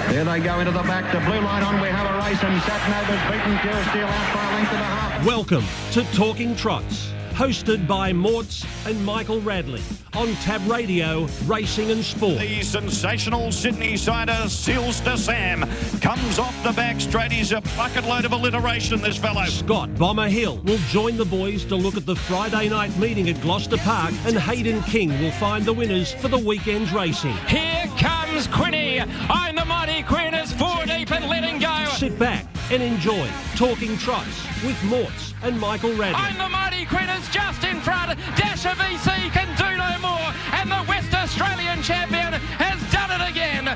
There they go into the back. The blue line on. We have a race, and Satnova's beaten Pure Steel out by a length and a half. Welcome to Talking Trots, hosted by Morts and Michael Radley on Tab Radio, Racing and Sport. The sensational Sydney sider, Seals to Sam, comes off the back straight. He's a bucket load of alliteration, this fellow. Scott Bomber Hill will join the boys to look at the Friday night meeting at Gloucester Park, and Hayden King will find the winners for the weekend's racing. Here comes Quinny. I'm the mighty Queen is 4 deep and letting go. Sit back and enjoy Talking Trots with Morts and Michael Radley. I'm the mighty Queen is just in front. Dasher VC can do no more, and the West Australian champion has done it again.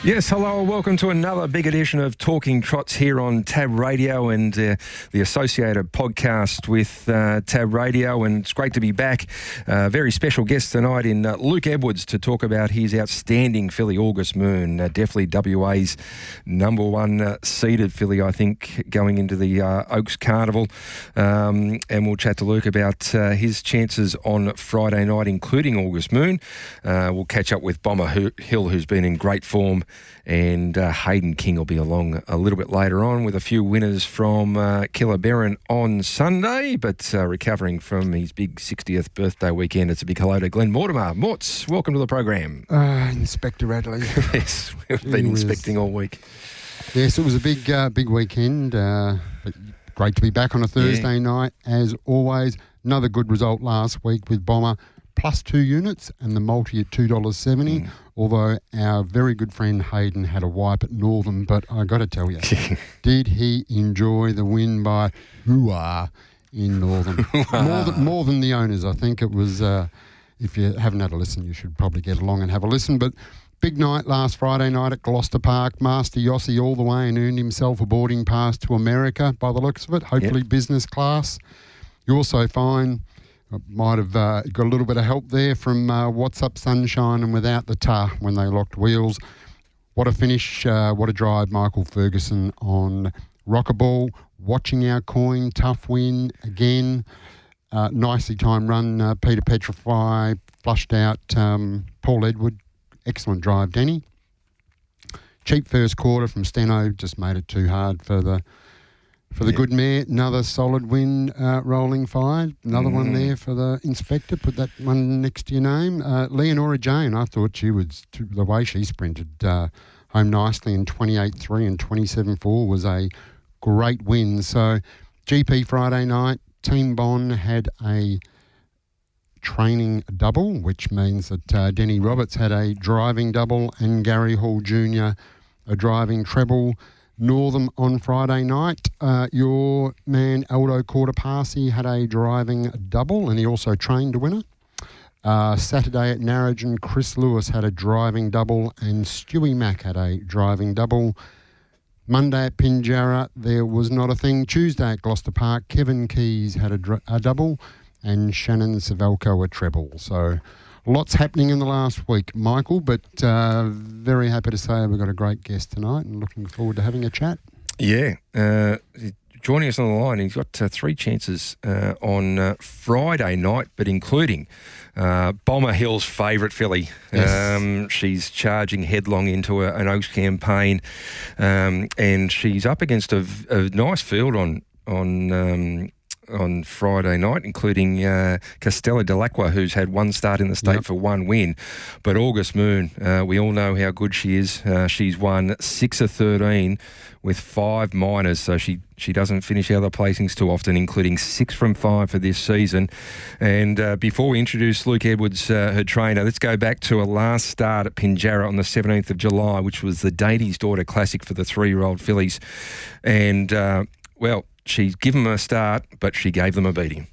Yes, hello, welcome to another big edition of Talking Trots here on Tab Radio and the associated podcast with Tab Radio, and it's great to be back. Very special guest tonight in Luke Edwards to talk about his outstanding filly, August Moon, definitely WA's number one seeded filly, I think, going into the Oaks Carnival, and we'll chat to Luke about his chances on Friday night, including August Moon. We'll catch up with Bomber Hill, who's been in great form, and Hayden King will be along a little bit later on with a few winners from Kellerberrin on Sunday, but recovering from his big 60th birthday weekend. It's a big hello to Glen Mortimer. Morts, welcome to the program. Inspector Radley. Yes, we've been inspecting all week. Yes, it was a big weekend. But great to be back on a Thursday night, as always. Another good result last week with Bomber, plus 2 units, and the multi at $2.70. Although our very good friend Hayden had a wipe at Northern, but I got to tell you, did he enjoy the win by hoo-ah in Northern? More than the owners, I think. It was, if you haven't had a listen, you should probably get along and have a listen. But big night last Friday night at Gloucester Park. Master Yossi all the way and earned himself a boarding pass to America by the looks of it, hopefully business class. You also find... might have got a little bit of help there from What's Up Sunshine and Without the Tar when they locked wheels. What a finish, what a drive, Michael Ferguson on Rockaball. Watching Our Coin, tough win again. Nicely timed run, Peter Petrify flushed out Paul Edward. Excellent drive, Denny. Cheap first quarter from Steno, just made it too hard for the good mare. Another solid win, Rolling Fire. Another one there for the inspector. Put that one next to your name. Leonora Jane, I thought she was, the way she sprinted home nicely in 28.3 and 27.4 was a great win. So GP Friday night, Team Bond had a training double, which means that Denny Roberts had a driving double and Gary Hall Jr. a driving treble. Northam on Friday night. Your man Aldo Quarterpassi had a driving double, and he also trained a winner. Saturday at Narrogin, Chris Lewis had a driving double, and Stewie Mack had a driving double. Monday at Pinjarra, there was not a thing. Tuesday at Gloucester Park, Kevin Keys had a double, and Shannon Savelko a treble. So lots happening in the last week, Michael, but very happy to say we've got a great guest tonight and looking forward to having a chat. Yeah. Joining us on the line, he's got 3 chances on Friday night, but including Bomber Hill's favourite filly. Yes. She's headlong into an Oaks campaign, and she's up against a nice field on Friday night, including Castella Delacqua, who's had one start in the state for one win. But August Moon, we all know how good she is. She's won 6 of 13 with 5 minors, so she doesn't finish out of the placings too often, including 6 from 5 for this season. And before we introduce Luke Edwards, her trainer, let's go back to a last start at Pinjarra on the 17th of July, which was the Dady's Daughter Classic for the 3-year-old fillies. And, she's given them a start, but she gave them a beating.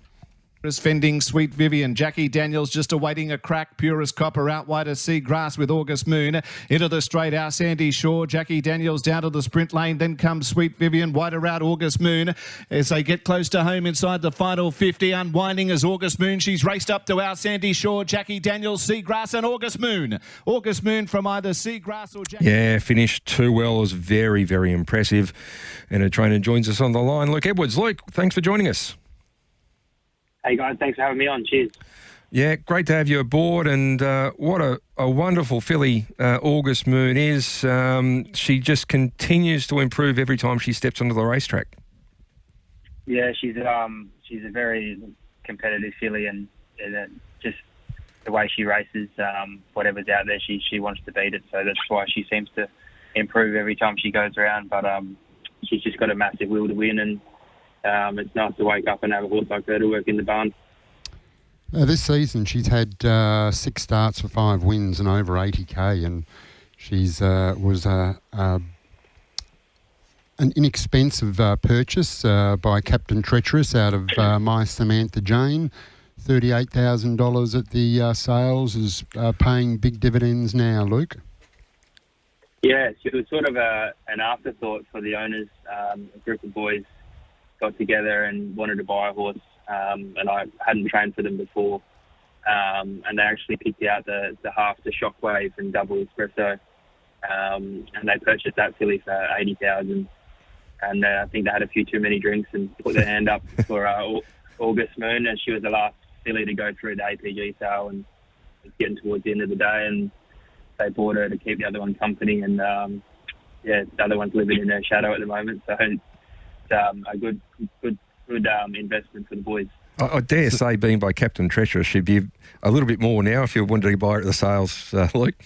Fending Sweet Vivian. Jackie Daniels just awaiting a crack. Purest Copper out wide of Seagrass with August Moon. Into the straight out Sandy Shore. Jackie Daniels down to the sprint lane. Then comes Sweet Vivian. Wider out August Moon as they get close to home inside the final 50. Unwinding as August Moon. She's raced up to our Sandy Shore. Jackie Daniels, Seagrass and August Moon. August Moon from either Seagrass or Jackie. Yeah, finished 2 well. It was very, very impressive. And a trainer joins us on the line. Luke Edwards. Luke, thanks for joining us. Hey guys, thanks for having me on. Cheers. Yeah, great to have you aboard, and what a wonderful filly August Moon is. She just continues to improve every time she steps onto the racetrack. Yeah, she's a very competitive filly, and just the way she races, whatever's out there, she wants to beat it. So that's why she seems to improve every time she goes around. But she's just got a massive will to win, and it's nice to wake up and have a horse like her to work in the barn. This season, she's had 6 starts for 5 wins and over 80k, and she's was an inexpensive purchase by Captain Treacherous out of My Samantha Jane. $38,000 at the sales is paying big dividends now, Luke. Yeah, it was sort of an afterthought for the owners. A group of boys got together and wanted to buy a horse, and I hadn't trained for them before. And they actually picked out the half to Shockwave and double espresso, and they purchased that filly for $80,000. And I think they had a few too many drinks and put their hand up for August Moon, and she was the last filly to go through the APG sale, and it's getting towards the end of the day, and they bought her to keep the other one company, and the other one's living in her shadow at the moment, so it's a good investment for the boys. I dare say, being by Captain Treacherous, she'd be a little bit more now if you wanted to buy her at the sales, Luke.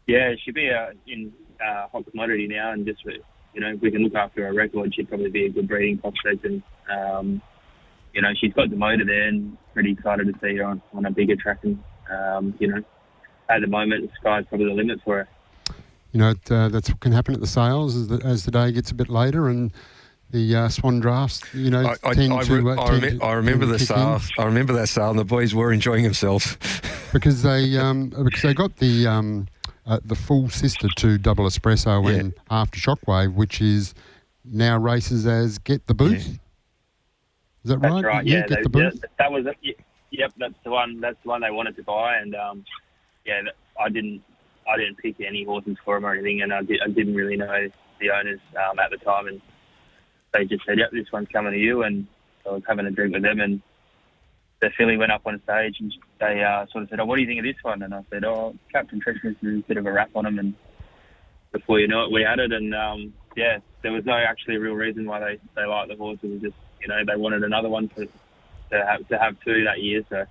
Yeah, she'd be in hot commodity now, and just if we can look after her record, she'd probably be a good breeding prospect, and she's got the motor there, and pretty excited to see her on a bigger track, and at the moment, the sky's probably the limit for her. That's what can happen at the sales as the day gets a bit later, and the Swan drafts, I remember the sale. I remember that sale, and the boys were enjoying themselves because they got the full sister to double espresso and after Shockwave, which is now races as Get the Booth. Yeah. Is that right? That's right. Yeah, Get the Booth. That was it. Yep, that's the one. That's the one they wanted to buy, and I didn't pick any horses for them or anything, and I didn't really know the owners at the time, and they just said, "Yep, this one's coming to you." And so I was having a drink with them, and the filly went up on stage, and they sort of said, "Oh, what do you think of this one?" And I said, "Oh, Captain Treacherous is a bit of a rap on him." And before you know it, we had it, and there was no actually real reason why they liked the horse. It was just they wanted another one to have 2 that year, so.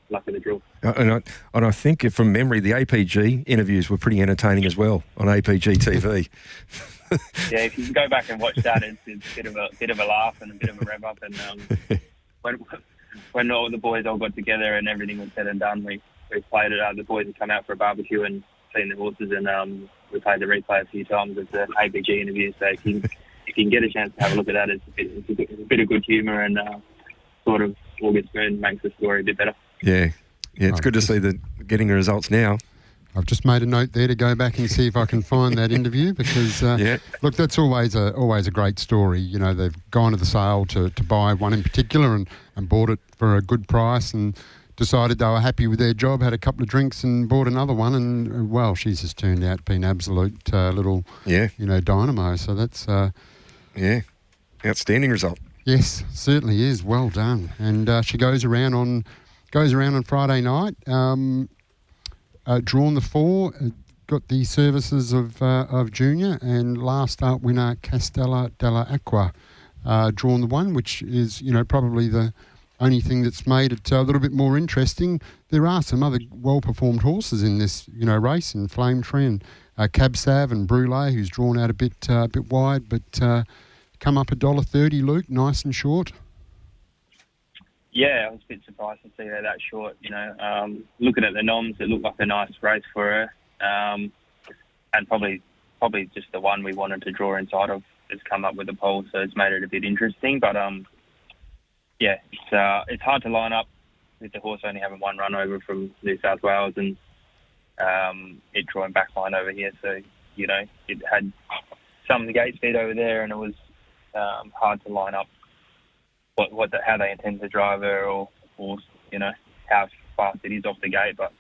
Luck of the draw. And I think from memory, the APG interviews were pretty entertaining as well on APG TV. Yeah, if you can go back and watch that, it's a bit of a laugh and a bit of a rev up. And when all the boys all got together and everything was said and done, we played it. The boys had come out for a barbecue and seen the horses, and we played the replay a few times of the APG interviews. So if you can get a chance to have a look at that, it's a bit of good humour, and sort of August Moon makes the story a bit better. Yeah, it's good to see getting the results now. I've just made a note there to go back and see if I can find that interview, because look, that's always a great story. They've gone to the sale to buy one in particular and bought it for a good price, and decided they were happy with their job, had a couple of drinks and bought another one, and well, she's just turned out to be an absolute little dynamo. So that's outstanding result. Yes, certainly is. Well done. And she goes around on Friday night. Drawn the 4, got the services of Junior, and last start winner Castella della Acqua drawn the 1, which is probably the only thing that's made it a little bit more interesting. There are some other well-performed horses in this race, in Flame Tree and Cab Sav and Brûlé, who's drawn out a bit wide, but come up $1.30, Luke, nice and short. Yeah, I was a bit surprised to see her that short. Looking at the noms, it looked like a nice race for her, and probably just the one we wanted to draw inside of has come up with the pole, so it's made it a bit interesting. But it's hard to line up with the horse only having one run over from New South Wales, and it drawing backline over here. So it had some gate speed over there, and it was hard to line up how they intend to drive her, or how fast it is off the gate. But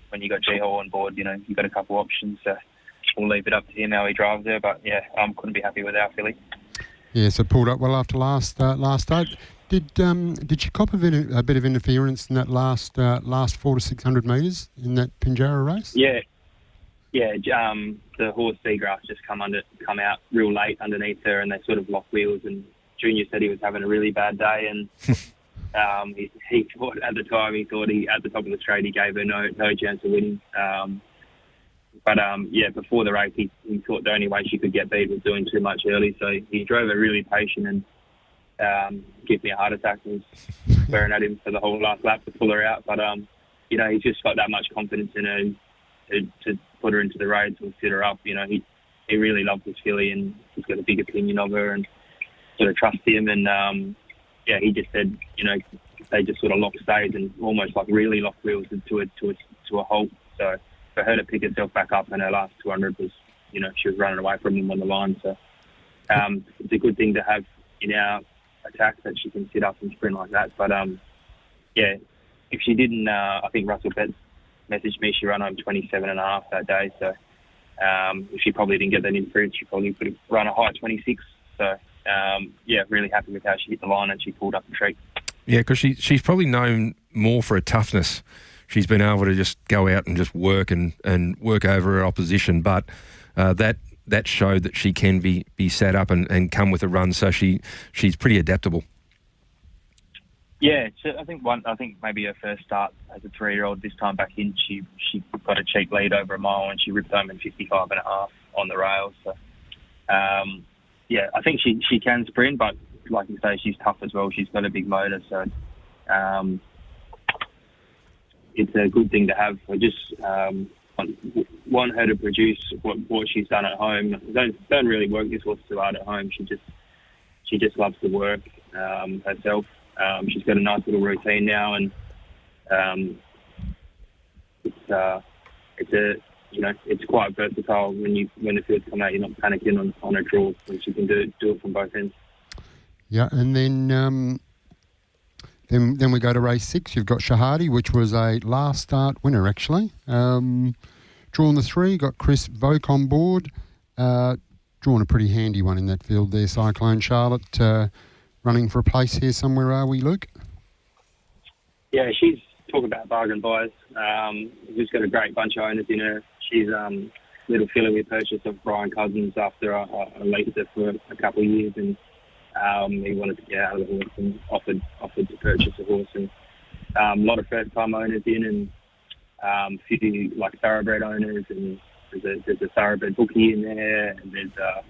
when you got G Hall on board, you've got a couple options. So we'll leave it up to him how he drives her. But couldn't be happy with our filly. Yeah, so pulled up well after last start. Did she cop a bit of interference in that last 400 to 600 metres in that Pinjarra race? Yeah. The horse Seagrass just come out real late underneath her, and they sort of locked wheels. And Junior said he was having a really bad day, and he thought at the time at the top of the straight he gave her no chance of winning. But before the race he thought the only way she could get beat was doing too much early, so he drove her really patient and gave me a heart attack. I was swearing at him for the whole last lap to pull her out, but he's just got that much confidence in her to put her into the race and sit her up. He really loves this filly, and he's got a big opinion of her and sort of trusts him. And he just said, they just sort of locked stays and almost like really locked wheels to a halt. So for her to pick herself back up in her last 200 was, she was running away from him on the line. So it's a good thing to have in our attack that she can sit up and sprint like that. But if she didn't, I think Russell Betts messaged me, she ran home 27.5 that day. So if she probably didn't get that interference, she probably could have run a high 26. So really happy with how she hit the line and she pulled up the treat. Yeah, because she's probably known more for her toughness. She's been able to just go out and just work and work over her opposition, but that showed that she can be sat up and come with a run. So she's pretty adaptable. Yeah, so I think maybe her first start as a 3-year-old this time back in, she got a cheap lead over a mile and she ripped home in 55.5 on the rails. So I think she can sprint, but like you say, she's tough as well. She's got a big motor, so it's a good thing to have. I just want her to produce what she's done at home. Don't really work this horse too hard at home. She just loves to work herself. She's got a nice little routine now, and it's quite versatile. When the fields come out, you're not panicking on her draw, and she can do it from both ends. Yeah, and then we go to race 6. You've got Shahadi, which was a last start winner actually. Drawn the 3, got Chris Voke on board. Drawn a pretty handy one in that field there. Cyclone Charlotte running for a place here somewhere, are we, Luke? Yeah, she's talk about bargain buys. She's got a great bunch of owners in her. She's little filly we purchased of Brian Cousins after I leased her for a couple of years, and he wanted to get out of the horse and offered to purchase a horse, and a lot of first-time owners in, and a few like thoroughbred owners, and there's a thoroughbred bookie in there, and there's a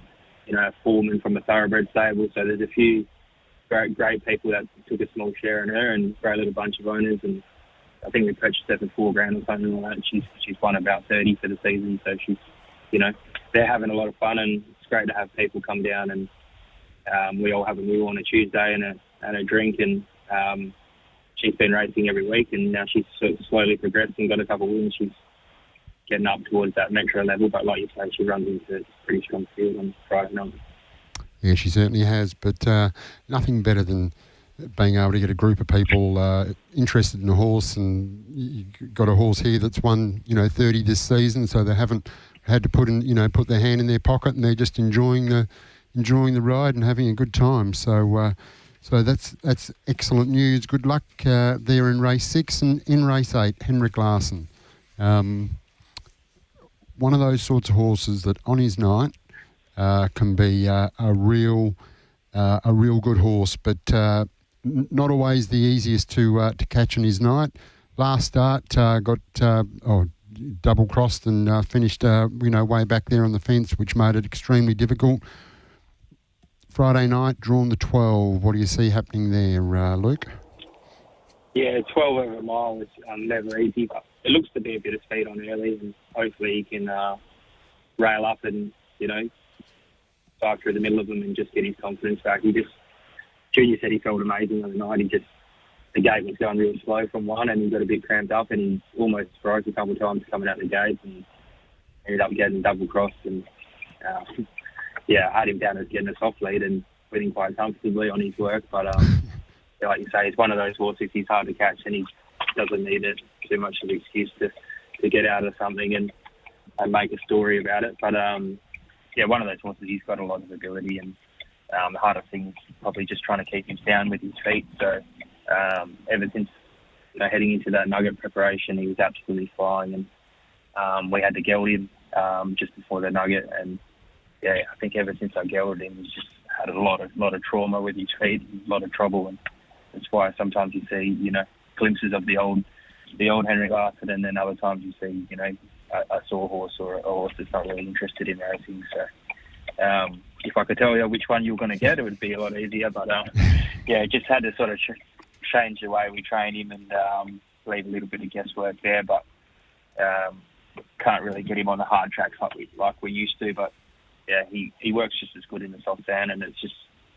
foreman from a thoroughbred stable. So there's a few great people that took a small share in her, and great little bunch of owners. And I think we purchased her for $4,000 or something like that. She's won about 30 for the season, so she's they're having a lot of fun, and it's great to have people come down, and we all have a meal on a Tuesday and a drink, and she's been racing every week, and now she's sort of slowly progressed and got a couple of wins. She's getting up towards that metro level, but like you say, she runs into a pretty strong field on Friday night. Yeah, she certainly has, but nothing better than being able to get a group of people interested in a horse, and you've got a horse here that's won 30 this season, so they haven't had to put their hand in their pocket, and they're just enjoying the ride and having a good time. So that's excellent news. Good luck there in race 6, and in race 8, Henrik Larsen. One of those sorts of horses that on his night can be a real good horse, but not always the easiest to catch on his night. Last start got double crossed and finished way back there on the fence, which made it extremely difficult. Friday night, drawn the 12. What do you see happening there, Luke? Yeah, 12 over a mile is never easy, but it looks to be a bit of speed on early, and hopefully he can rail up and dive through the middle of them and just get his confidence back. Junior said he felt amazing on the night. The gate was going real slow from one, and he got a bit cramped up, and he almost broke a couple of times coming out the gate, and ended up getting double crossed. And I had him down as getting a soft lead and winning quite comfortably on his work. But like you say, it's one of those horses. He's hard to catch, and he doesn't need it too much of an excuse to get out of something and make a story about it. But one of those horses. He's got a lot of ability, and The hardest thing is probably just trying to keep him sound with his feet. So ever since heading into that nugget preparation, he was absolutely flying, and we had to geld him just before the nugget. And I think ever since I gelded him, he's just had a lot of trauma with his feet, a lot of trouble, and that's why sometimes you see glimpses of the old Henry Larson, and then other times you see a sawhorse or a horse that's not really interested in racing. So if I could tell you which one you were going to get, it would be a lot easier. But just had to sort of change the way we train him and leave a little bit of guesswork there. But can't really get him on the hard tracks like we used to. But he works just as good in the soft sand, and it's just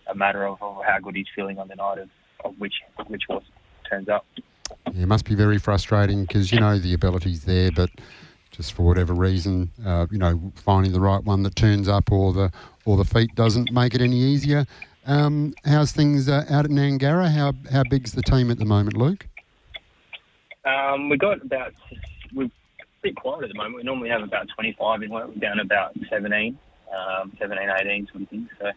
a matter of how good he's feeling on the night of which horse turns up. Yeah, it must be very frustrating because the ability's there, but just for whatever reason, finding the right one that turns up or the feet doesn't make it any easier. How's things out at Nangara? How big's the team at the moment, Luke? We're a bit quiet at the moment. We normally have about 25 in work. We're down about 17, 18 sort of thing. So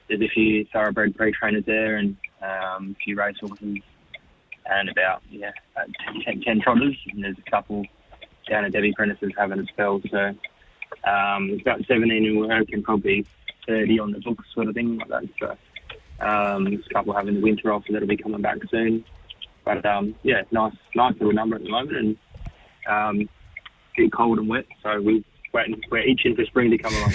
there's a few thoroughbred pre-trainers there and a few race horses and about 10 trotters. And there's a couple down at Debbie Prentice's having a spell. So there's about 17 in work and probably 30 on the books sort of thing like that. So there's a couple having the winter off, so that'll be coming back soon. But nice little number at the moment, and getting cold and wet, so we're itching for spring to come along.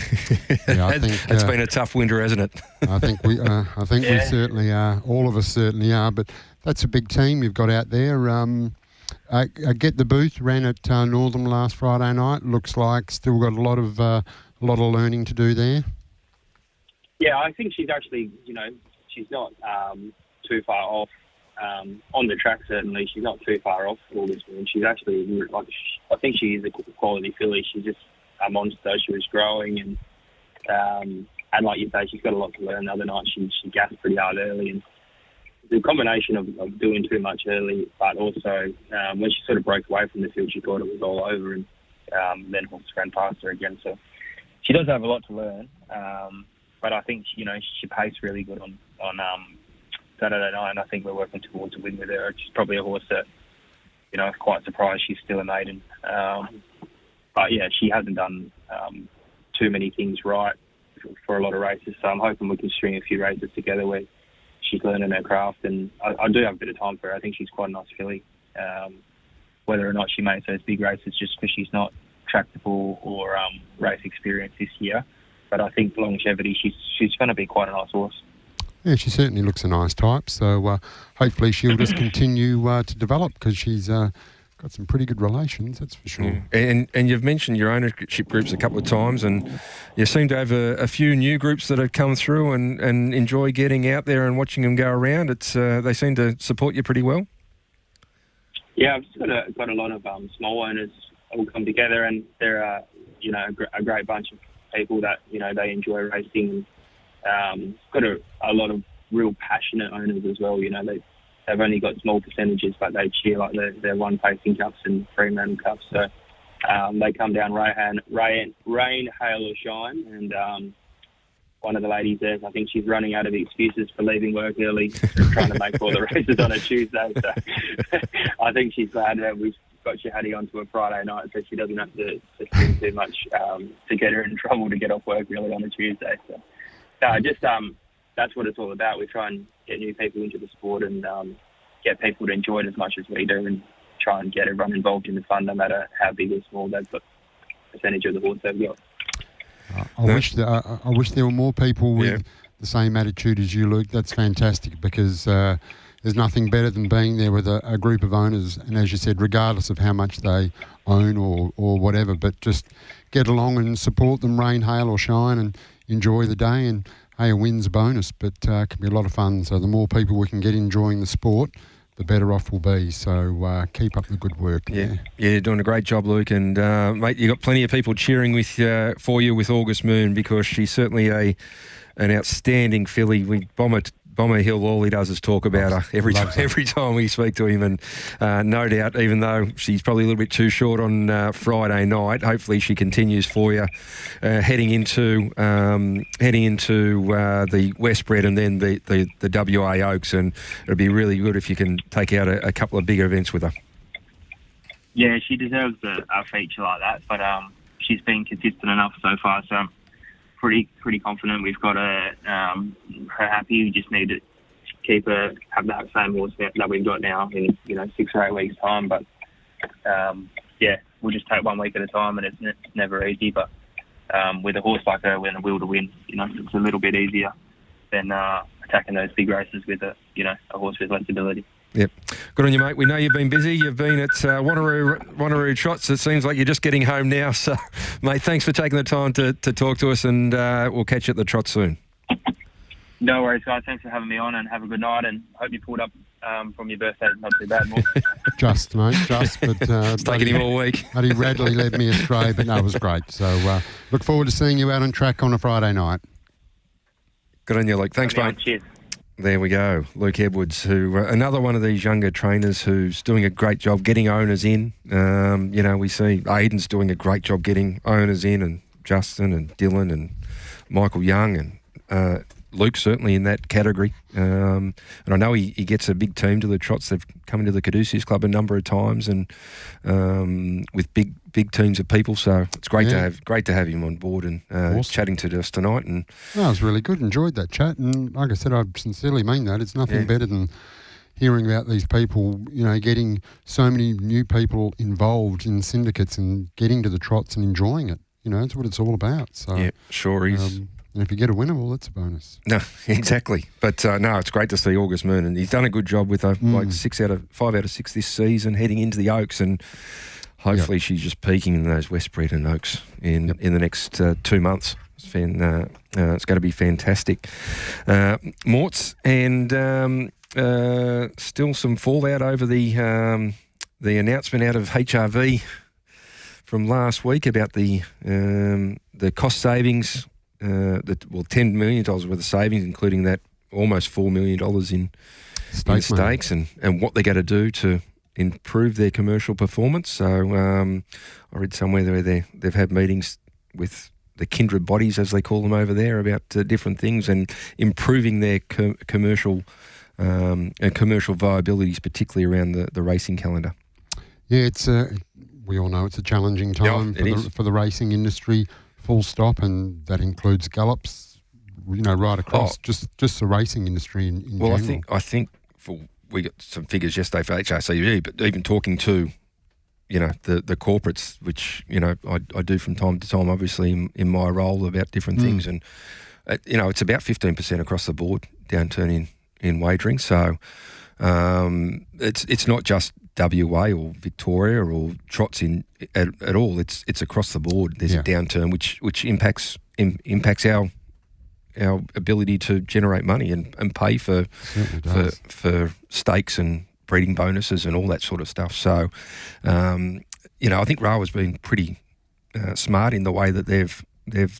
I think it's been a tough winter, hasn't it? I think we certainly are. All of us certainly are. But that's a big team you've got out there. Get the Booth ran at Northam last Friday night. Looks like still got a lot of learning to do there. Yeah, I think she's actually, she's not too far off. On the track, certainly, she's not too far off all this. And she's actually, I think she is a quality filly. She's just a monster. She was growing, and like you say, she's got a lot to learn. The other night, she gassed pretty hard early, and the combination of doing too much early, but also when she sort of broke away from the field, she thought it was all over, and then horse ran past her again. So she does have a lot to learn, but I think she paced really good on Saturday night, and I think we're working towards a win with her. She's probably a horse that, quite surprised she's still a maiden. But she hasn't done too many things right for a lot of races, so I'm hoping we can string a few races together where she's learning her craft, and I do have a bit of time for her. I think she's quite a nice filly. Whether or not she makes those big races just because she's not tractable or race experience this year, but I think longevity, she's going to be quite a nice horse. Yeah, she certainly looks a nice type, so hopefully she'll just continue to develop because she's got some pretty good relations, that's for sure. And you've mentioned your ownership groups a couple of times, and you seem to have a few new groups that have come through and enjoy getting out there and watching them go around. They seem to support you pretty well. Yeah, I've just got a lot of small owners all come together, and they're a great bunch of people that they enjoy racing. Got a lot of real passionate owners as well. They've only got small percentages, but they cheer like they're one pacing cups and Fremantle cups. So they come down rain, hail or shine, and one of the ladies there, I think she's running out of excuses for leaving work early, trying to make all the races on a Tuesday. So I think she's glad that we've got Shahadi onto a Friday night, so she doesn't have to spend too much to get her in trouble to get off work really on a Tuesday. So. That's what it's all about. We try and get new people into the sport and get people to enjoy it as much as we do, and try and get everyone involved in the fun, no matter how big or small they've got percentage of the horse they've got. I wish there were more people with the same attitude as you, Luke. That's fantastic, because there's nothing better than being there with a group of owners, and as you said, regardless of how much they own or whatever, but just get along and support them, rain, hail or shine, and enjoy the day. And a win's a bonus, but it can be a lot of fun. So the more people we can get enjoying the sport, the better off we'll be. So keep up the good work. Yeah, you're doing a great job, Luke. And mate, you've got plenty of people cheering for you with August Moon, because she's certainly an outstanding filly. Bomber Bomber Hill, all he does is talk about her every time we speak to him, and no doubt, even though she's probably a little bit too short on Friday night, hopefully she continues for you heading into the Westbred and then the WA Oaks, and it'll be really good if you can take out a couple of bigger events with her. Yeah, she deserves a feature like that, but she's been consistent enough so far, so I'm pretty confident we've got her happy. We just need to have that same horse that we've got now in 6 or 8 weeks' time. But we'll just take 1 week at a time, and it's never easy. But with a horse like her, with a will to win, it's a little bit easier than attacking those big races with a horse with less ability. Yep. Good on you, mate. We know you've been busy. You've been at Wanneroo Trots. It seems like you're just getting home now. So, mate, thanks for taking the time to talk to us, and we'll catch you at the Trot soon. No worries, guys. Thanks for having me on, and have a good night, and hope you pulled up from your birthday. It's not too bad, more. Just, mate, just. But it's taking him all week. Buddy Radley led me astray, but no, it was great. So look forward to seeing you out on track on a Friday night. Good on you, Luke. Thanks, mate. Cheers. There we go. Luke Edwards, who another one of these younger trainers who's doing a great job getting owners in. We see Hayden's doing a great job getting owners in, and Justin and Dylan and Michael Young, and Luke certainly in that category. And I know he gets a big team to the Trots. They've come into the Caduceus Club a number of times, and with big teams of people. So it's great to have him on board and awesome. Chatting to us tonight. And no, it was really good. Enjoyed that chat. And like I said, I sincerely mean that. It's nothing better than hearing about these people, getting so many new people involved in syndicates and getting to the Trots and enjoying it. That's what it's all about. So yeah, sure is. And if you get a winner, well, that's a bonus. No, exactly. But no, it's great to see August Moon, and he's done a good job with like 5 out of 6 this season, heading into the Oaks, and hopefully she's just peaking in those Westbred and Oaks in the next 2 months. It's going to be fantastic. Morts, and still some fallout over the announcement out of HRV from last week about the cost savings. $10 million worth of savings, including that almost $4 million in stakes, and what they're going to do to improve their commercial performance. So I read somewhere where they've had meetings with the kindred bodies, as they call them over there, about different things and improving their commercial viabilities, particularly around the racing calendar. Yeah, we all know it's a challenging time for the racing industry. Full stop, and that includes gallops, right across just the racing industry in general. I think we got some figures yesterday for HRCV, but even talking to, the corporates, which, I do from time to time, obviously in my role about different things, and, it's about 15% across the board downturn in wagering. So it's not just WA or Victoria or Trots at all. It's across the board. There's a downturn which impacts our ability to generate money and pay for stakes and breeding bonuses and all that sort of stuff. So I think RAWA's been pretty smart in the way that they've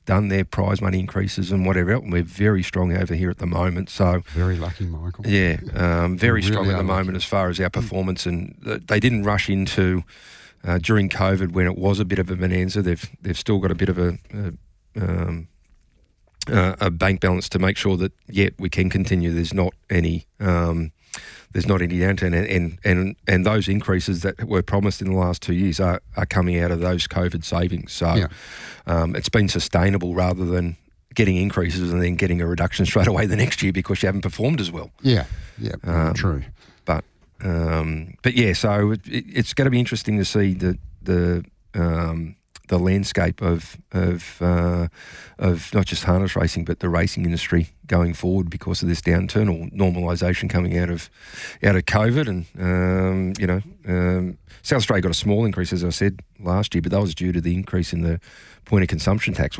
done their prize money increases and whatever else. And we're very strong over here at the moment. So very lucky, Michael. Yeah, very strong at the moment as far as our performance. And they didn't rush into during COVID when it was a bit of a bonanza. They've still got a bit of a bank balance to make sure that we can continue. There's not any downturn, and those increases that were promised in the last 2 years are coming out of those COVID savings. So it's been sustainable rather than getting increases and then getting a reduction straight away the next year because you haven't performed as well. Yeah, true. But so it's going to be interesting to see the landscape of not just harness racing but the racing industry going forward because of this downturn or normalisation coming out of COVID. And South Australia got a small increase, as I said, last year, but that was due to the increase in the point of consumption tax.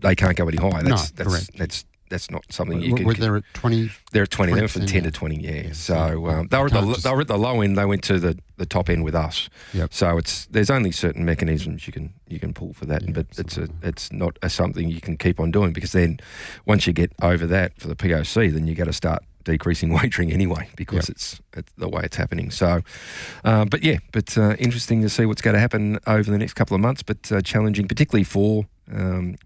They can't go any higher. Correct. That's not something you can. They're at 20. They're at 20. They went from 10 to 20. Yeah. So they were at the low end. They went to the top end with us. Yep. So there's only certain mechanisms you can pull for that, but absolutely. it's not something you can keep on doing because then once you get over that for the POC, then you got to start decreasing wagering anyway because it's the way it's happening. So, but interesting to see what's going to happen over the next couple of months, but challenging, particularly for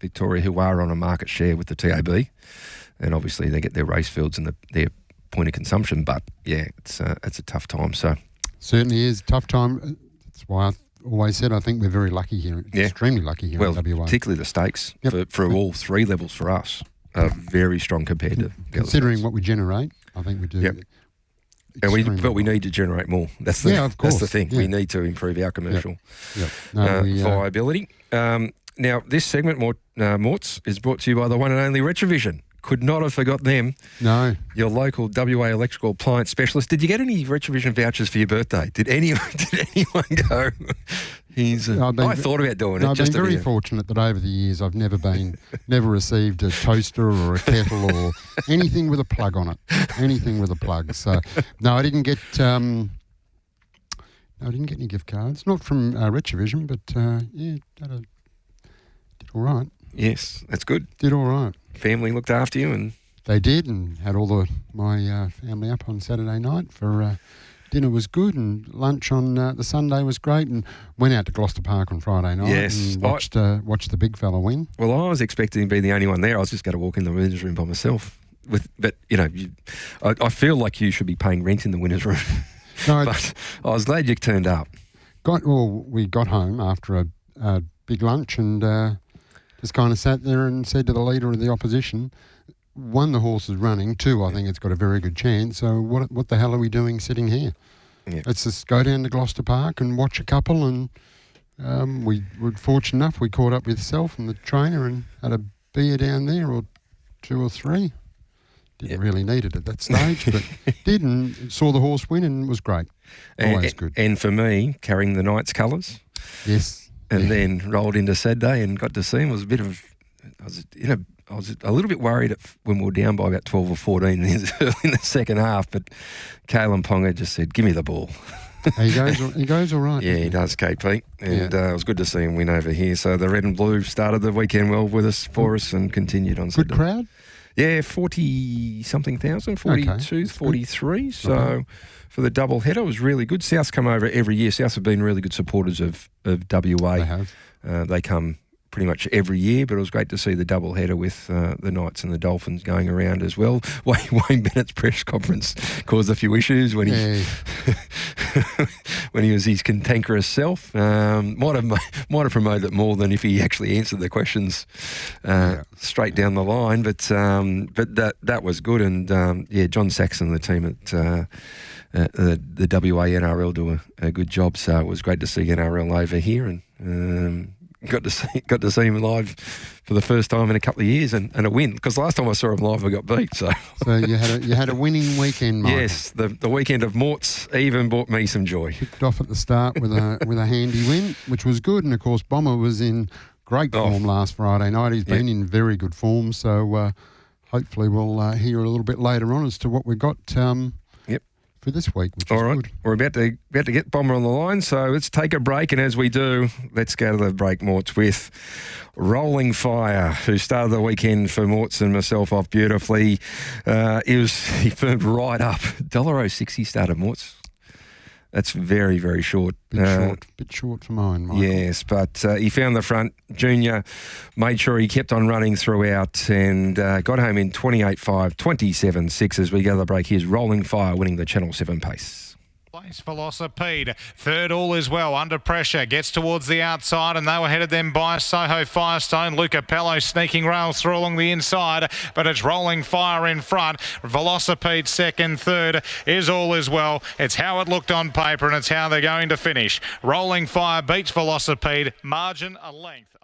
Victoria, who are on a market share with the TAB, and obviously they get their race fields and their point of consumption. But it's a tough time. So certainly is a tough time. That's why I always said I think we're very lucky here, extremely lucky here in WA. Particularly the stakes for all three levels for us are very strong compared to considering what we generate. I think we do. Yep. But we need to generate more. That's the of course. That's the thing. Yeah. We need to improve our commercial viability. Now, this segment, Morts, is brought to you by the one and only Retrovision. Could not have forgot them. No. Your local WA electrical appliance specialist. Did you get any Retrovision vouchers for your birthday? Did anyone go? I thought about doing it. I've been very fortunate that over the years I've never received a toaster or a kettle or anything with a plug on it. Anything with a plug. So no, I didn't get. I didn't get any gift cards. Not from Retrovision, but did all right. Yes, that's good. Did all right. Family looked after you, and they did, and had all my family up on Saturday night for. Dinner was good, and lunch on the Sunday was great, and went out to Gloucester Park on Friday night and watched the big fella win. Well, I was expecting to be the only one there. I was just going to walk in the winner's room by myself. But I feel like you should be paying rent in the winner's room. No, but I was glad you turned up. We got home after a big lunch and just kind of sat there and said to the leader of the opposition, 1, the horse is running. 2, I think it's got a very good chance. So what the hell are we doing sitting here? Yeah. Let's just go down to Gloucester Park and watch a couple. And we were fortunate enough. We caught up with Self and the trainer and had a beer down there, or 2 or 3. Didn't really need it at that stage, but did, and saw the horse win, and it was great. Always good. And for me, carrying the Knights colours. Yes. And then rolled into Saturday and got to see him. I was a little bit worried when we were down by about 12 or 14 in the second half, but Kalen Ponga just said, "Give me the ball." He goes all right. Yeah, he does, KP. And it was good to see him win over here. So the red and blue started the weekend well for us and continued on Saturday. Good crowd? Yeah, 40-something thousand, 42, 43. So for the double header, it was really good. South's come over every year. South have been really good supporters of WA. They have. They come pretty much every year, but it was great to see the double header with the Knights and the Dolphins going around as well. Wayne Bennett's press conference caused a few issues when he when he was his cantankerous self. Might have promoted it more than if he actually answered the questions straight down the line. But that was good, and John Saxon and the team at the WA NRL do a good job. So it was great to see NRL over here, and got to see him live for the first time in a couple of years, and a win, because last time I saw him live I got beat. So you had a winning weekend, Mike. Yes, the weekend of Morts even brought me some joy. Kicked off at the start with a handy win, which was good, and of course Bomber was in great form last Friday night. He's been in very good form, so hopefully we'll hear a little bit later on as to what we got for this week, which is good. We're about to get Bomber on the line, so let's take a break, and as we do, let's go to the break, Morts, with Rolling Fire, who started the weekend for Morts and myself off beautifully. He firmed right up. $1.06 he started, Morts. That's very, very short. Bit short for mine, Michael. Yes, but he found the front. Junior made sure he kept on running throughout and got home in 28.5, 27.6 as we go to the break. Here's Rolling Fire winning the Channel 7 pace. Place Velocipede. Third, All Is Well, under pressure, gets towards the outside, and they were headed then by Soho Firestone. Luca Pello sneaking rails through along the inside, but it's Rolling Fire in front. Velocipede second, third is All Is Well. It's how it looked on paper, and it's how they're going to finish. Rolling Fire beats Velocipede, margin a length.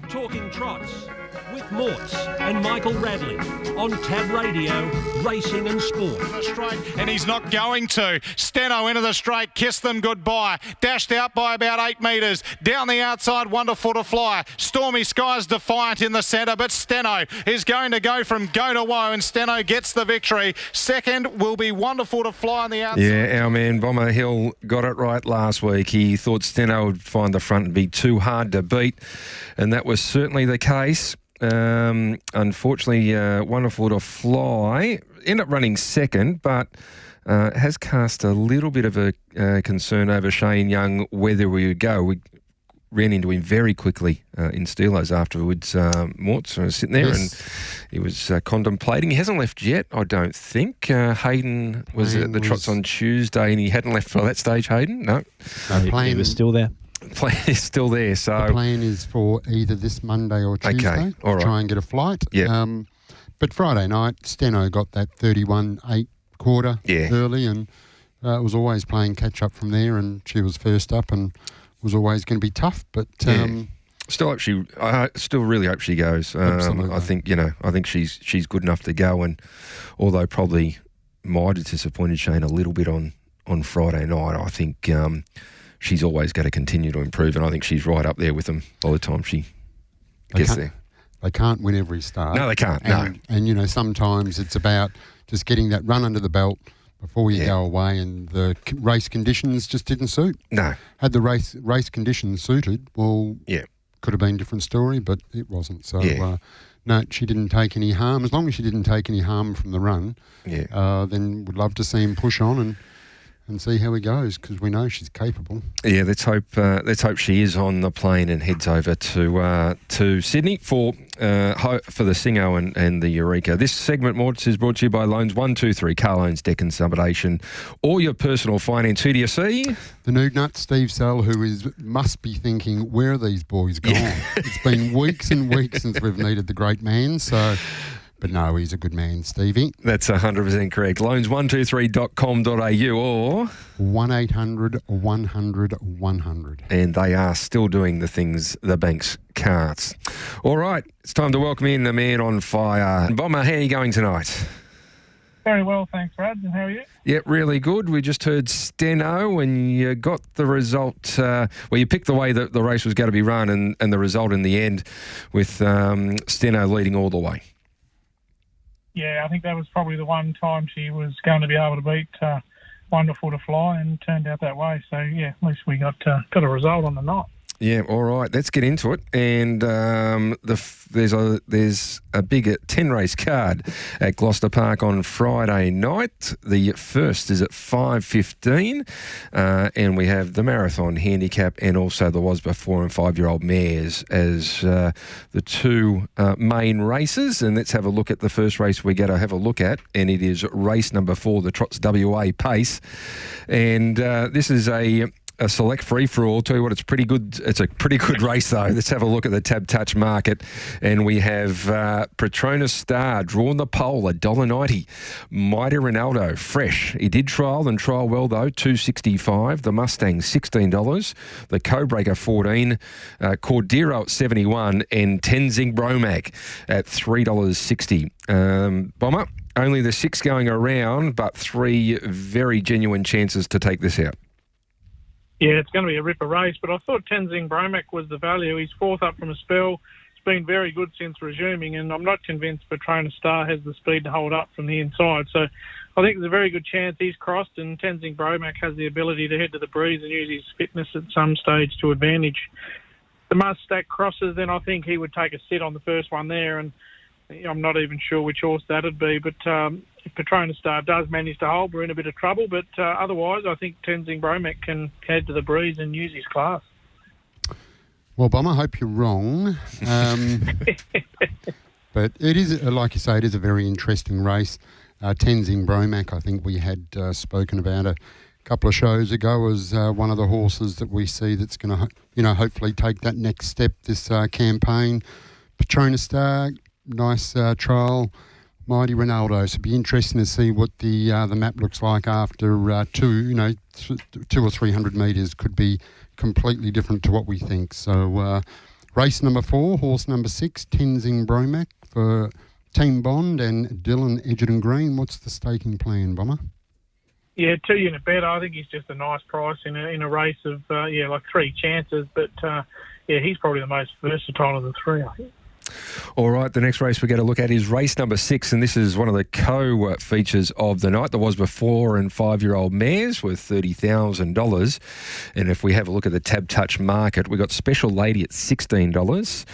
Talking Trots with Morts and Michael Radley on Tab Radio, Racing and Sport. The straight, and he's not going to. Steno into the straight, kissed them goodbye. Dashed out by about 8 metres. Down the outside, Wonderful to Fly. Stormy Skies defiant in the centre, but Steno is going to go from go to woe, and Steno gets the victory. Second will be Wonderful to Fly on the outside. Yeah, our man Bomber Hill got it right last week. He thought Steno would find the front and be too hard to beat, and that was certainly the case. Unfortunately, Wonderful to Fly ended up running second, but has cast a little bit of a concern over Shane Young whether we would go. We ran into him very quickly in Steelos afterwards. Mortz was sitting there and he was contemplating. He hasn't left yet, I don't think. Hayden was at the Trots on Tuesday and he hadn't left by that stage, Hayden? No. He was still there. Plan is still there. So the plan is for either this Monday or Tuesday to try and get a flight. Yeah. But Friday night, Steno got that 31.8 quarter early and was always playing catch up from there, and she was first up and was always going to be tough. But still really hope she goes. I think she's good enough to go, and although probably might have disappointed Shane a little bit on Friday night, I think she's always going to continue to improve, and I think she's right up there with them by the time she gets there. They can't win every start. No, they can't. And sometimes it's about just getting that run under the belt before you go away, and the race conditions just didn't suit. No. Had the race conditions suited, well, could have been a different story, but it wasn't. So, no, she didn't take any harm. As long as she didn't take any harm from the run, then we'd love to see him push on and see how he goes, because we know she's capable. Yeah, let's hope she is on the plane and heads over to Sydney for the Singo and the Eureka. This segment, Mortz, is brought to you by Loans 123, car loans, deck consolidation, or your personal finance. Who do you see? The nude nut, Steve Sell, who must be thinking, where are these boys gone? It's been weeks and weeks since we've needed the great man, so... But no, he's a good man, Stevie. That's 100% correct. Loans123.com.au or 1-800-100-100. And they are still doing the things the banks can't. All right, it's time to welcome in the man on fire. Bomber, how are you going tonight? Very well, thanks, Rad. And how are you? Yeah, really good. We just heard Steno and you got the result. You picked the way that the race was going to be run and the result in the end with Steno leading all the way. Yeah, I think that was probably the one time she was going to be able to beat Wonderful to Fly, and turned out that way. So, yeah, at least we got a result on the night. Yeah, all right. Let's get into it. And there's a big 10-race card at Gloucester Park on Friday night. The first is at 5:15, and we have the marathon handicap and also the WASBA 4- and 5-year-old mares as the two main races. And let's have a look at the first race we're going to have a look at, and it is race number 4, the Trots WA Pace. And this is a select free-for-all. Tell you what, it's pretty good. It's a pretty good race, though. Let's have a look at the Tab Touch market. And we have Petronas Star, drawn the pole, $1.90. Mighty Ronaldo, fresh. He did trial well, though, $2.65. The Mustang, $16. The Cobreaker, $14. Cordero at $71. And Tenzing Bromac at $3.60. Bomber, only the 6 going around, but 3 very genuine chances to take this out. Yeah, it's going to be a ripper race, but I thought Tenzing Bromac was the value. He's 4th up from a spell. It's been very good since resuming, and I'm not convinced Petronas Star has the speed to hold up from the inside. So I think there's a very good chance he's crossed, and Tenzing Bromac has the ability to head to the breeze and use his fitness at some stage to advantage. The Mustak crosses, then I think he would take a sit on the first one there, and I'm not even sure which horse that'd be, but if Petronas Star does manage to hold, we're in a bit of trouble. But otherwise, I think Tenzing Bromac can head to the breeze and use his class. Well, Bomber, I hope you're wrong. But it is, like you say, it is a very interesting race. Tenzing Bromac, I think we had spoken about a couple of shows ago, as one of the horses that we see that's going to, hopefully take that next step this campaign. Petronas Star, nice trial. Mighty Ronaldo. So it'd be interesting to see what the map looks like after 200 or 300 metres. Could be completely different to what we think. So race number 4, horse number 6, Tenzing Bromac for Team Bond and Dylan Edgerton Green. What's the staking plan, Bomber? Yeah, 2 unit bet. I think he's just a nice price in a race of like 3 chances. But he's probably the most versatile of the 3, I think. All right, the next race we're going to look at is race number 6, and this is one of the co-features of the night. There was before and 5-year-old mares worth $30,000. And if we have a look at the Tab Touch market, we got Special Lady at $16,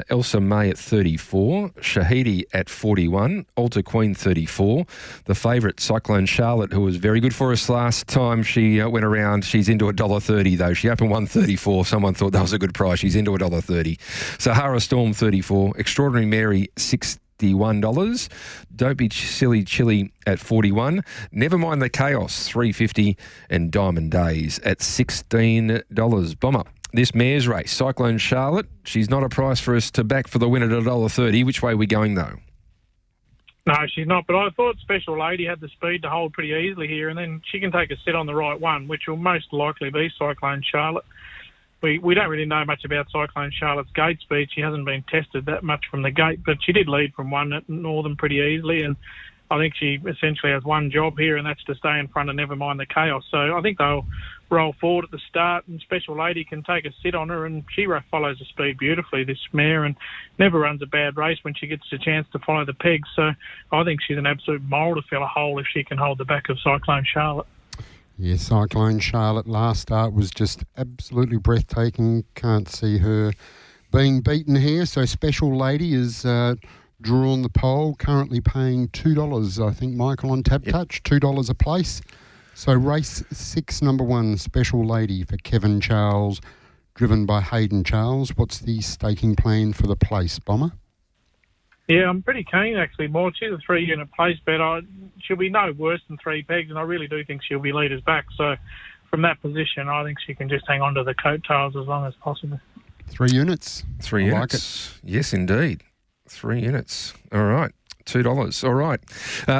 Elsa May at $34, Shahidi at $41, Alta Queen $34. The favourite, Cyclone Charlotte, who was very good for us last time she went around, she's into $1.30 though. She opened $1.34. Someone thought that was a good price. She's into $1.30. Sahara Storm $34, Extraordinary Mary $61, Don't Be Silly Chili at $41, Never Mind the Chaos $3.50, and Diamond Days at $16. Bomber, this mare's race, Cyclone Charlotte, she's not a price for us to back for the win at $1.30. Which way are we going though? No, she's not, but I thought Special Lady had the speed to hold pretty easily here, and then she can take a sit on the right one, which will most likely be Cyclone Charlotte. We don't really know much about Cyclone Charlotte's gate speed. She hasn't been tested that much from the gate, but she did lead from one at Northern pretty easily, and I think she essentially has one job here, and that's to stay in front and never mind the chaos. So I think they'll roll forward at the start, and Special Lady can take a sit on her, and she follows the speed beautifully, this mare, and never runs a bad race when she gets a chance to follow the pegs. So I think she's an absolute mole to fill a hole if she can hold the back of Cyclone Charlotte. Yeah, Cyclone Charlotte last start was just absolutely breathtaking. Can't see her being beaten here. So Special Lady is drawn the pole, currently paying $2, I think, Michael, on Tab Touch, $2 a place. So race 6, number 1, Special Lady for Kevin Charles, driven by Hayden Charles. What's the staking plan for the place, Bomber? Yeah, I'm pretty keen, actually, Maud. She's a 3-unit place bet. She'll be no worse than 3 pegs, and I really do think she'll be leaders back. So from that position, I think she can just hang on to the coattails as long as possible. 3 units? 3 units. Like it. Yes, indeed. 3 units. All right. $2. All right.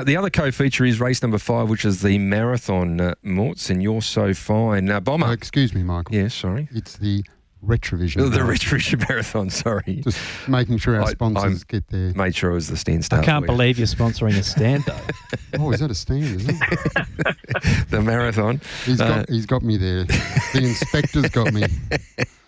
The other co-feature is race number 5, which is the marathon, Morts, and You're So Fine. Bomber. Excuse me, Michael. Yeah, sorry. It's the Retrovision. The Retrovision Marathon, sorry. Just making sure our sponsors get there. Made sure it was the stand start. I can't believe you're sponsoring a stand, though. Oh, is that a stand, is it? The marathon. He's got me there. The inspector's got me.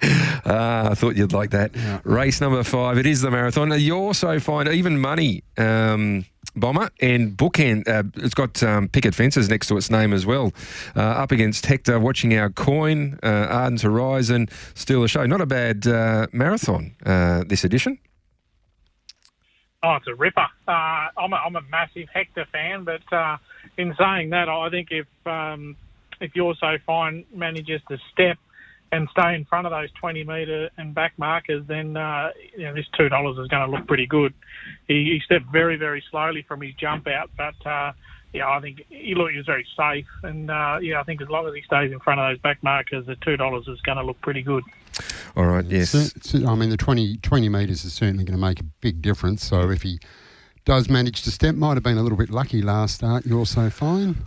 I thought you'd like that. Yeah. Race number 5, it is the marathon. You're So Fine, even money, Bomber, and Bookend. It's got picket fences next to its name as well. Up against Hector, Watching Our Coin, Ardent Horizon, Steal the Show. Not a bad marathon this edition. Oh, it's a ripper. I'm a massive Hector fan, but in saying that, I think if You're So Fine manages to step and stay in front of those 20-metre and back markers, then this $2 is going to look pretty good. He stepped very, very slowly from his jump out, but I think he was very safe. And I think as long as he stays in front of those back markers, the $2 is going to look pretty good. All right, yes. I mean, the 20 metres is certainly going to make a big difference. So if he does manage to step, might have been a little bit lucky last start. You're So Fine.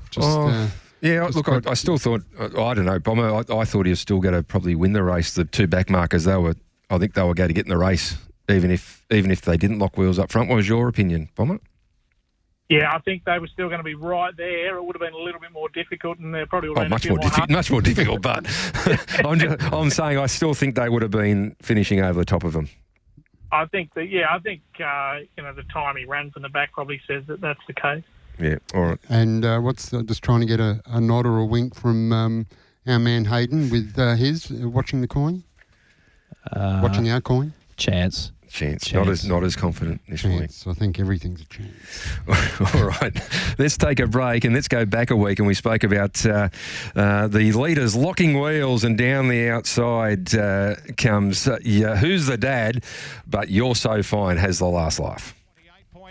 Yeah, look, I still thought, I don't know, Bomber, I thought he was still going to probably win the race. The 2 back markers, I think they were going to get in the race, even if they didn't lock wheels up front. What was your opinion, Bomber? Yeah, I think they were still going to be right there. It would have been a little bit more difficult, and there probably would have been much more difficult. But I'm saying I still think they would have been finishing over the top of them. I think the time he ran from the back probably says that that's the case. Yeah, all right. And just trying to get a nod or a wink from our man Hayden with his watching the coin, watching our coin. Chance. Not as confident this week. I think everything's a chance. All right, let's take a break and let's go back a week. And we spoke about the leaders locking wheels, and down the outside comes Who's the Dad? But You're So Fine has the last laugh.